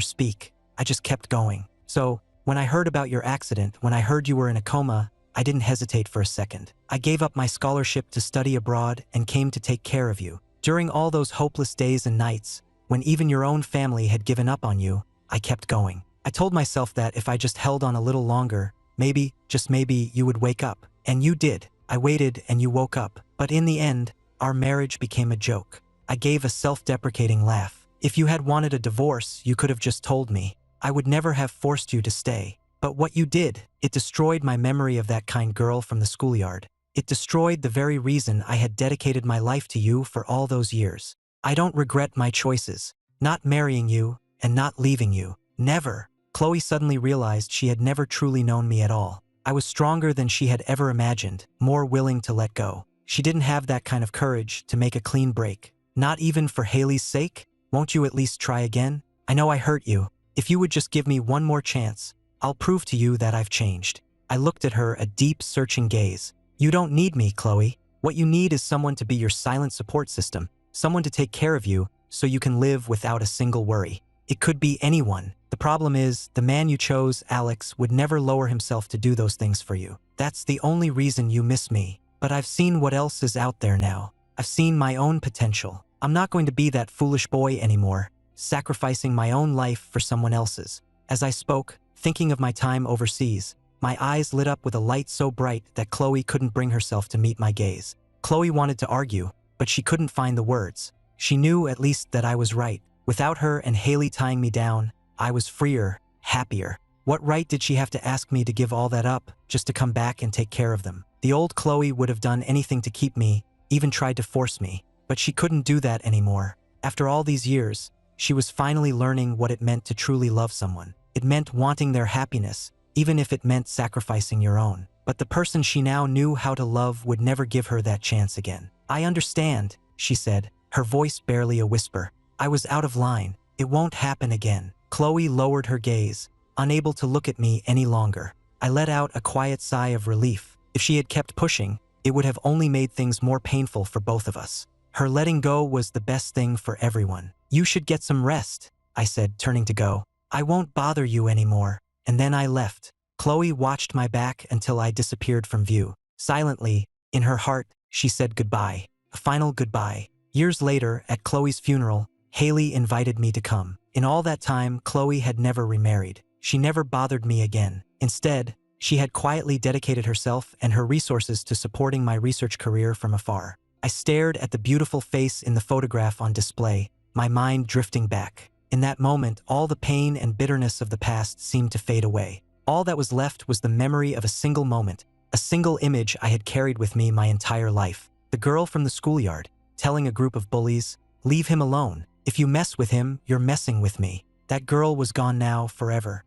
speak. I just kept going. So, when I heard about your accident, when I heard you were in a coma, I didn't hesitate for a second. I gave up my scholarship to study abroad and came to take care of you. During all those hopeless days and nights, when even your own family had given up on you, I kept going. I told myself that if I just held on a little longer, maybe, just maybe, you would wake up. And you did. I waited and you woke up. But in the end, our marriage became a joke. I gave a self-deprecating laugh. If you had wanted a divorce, you could have just told me. I would never have forced you to stay. But what you did, it destroyed my memory of that kind girl from the schoolyard. It destroyed the very reason I had dedicated my life to you for all those years. I don't regret my choices. Not marrying you, and not leaving you. Never. Chloe suddenly realized she had never truly known me at all. I was stronger than she had ever imagined, more willing to let go. She didn't have that kind of courage to make a clean break. Not even for Haley's sake? Won't you at least try again? I know I hurt you. If you would just give me one more chance, I'll prove to you that I've changed. I looked at her, a deep, searching gaze. You don't need me, Chloe. What you need is someone to be your silent support system, someone to take care of you so you can live without a single worry. It could be anyone. The problem is, the man you chose, Alex, would never lower himself to do those things for you. That's the only reason you miss me. But I've seen what else is out there now. I've seen my own potential. I'm not going to be that foolish boy anymore, sacrificing my own life for someone else's. As I spoke, thinking of my time overseas, my eyes lit up with a light so bright that Chloe couldn't bring herself to meet my gaze. Chloe wanted to argue, but she couldn't find the words. She knew at least that I was right. Without her and Haley tying me down, I was freer, happier. What right did she have to ask me to give all that up just to come back and take care of them? The old Chloe would have done anything to keep me, even tried to force me. But she couldn't do that anymore. After all these years, she was finally learning what it meant to truly love someone. It meant wanting their happiness, even if it meant sacrificing your own. But the person she now knew how to love would never give her that chance again. I understand, she said, her voice barely a whisper. I was out of line. It won't happen again. Chloe lowered her gaze, unable to look at me any longer. I let out a quiet sigh of relief. If she had kept pushing, it would have only made things more painful for both of us. Her letting go was the best thing for everyone. You should get some rest, I said, turning to go. I won't bother you anymore. And then I left. Chloe watched my back until I disappeared from view. Silently, in her heart, she said goodbye. A final goodbye. Years later, at Chloe's funeral, Haley invited me to come. In all that time, Chloe had never remarried. She never bothered me again. Instead, she had quietly dedicated herself and her resources to supporting my research career from afar. I stared at the beautiful face in the photograph on display, my mind drifting back. In that moment, all the pain and bitterness of the past seemed to fade away. All that was left was the memory of a single moment, a single image I had carried with me my entire life. The girl from the schoolyard, telling a group of bullies, "Leave him alone. If you mess with him, you're messing with me." That girl was gone now forever.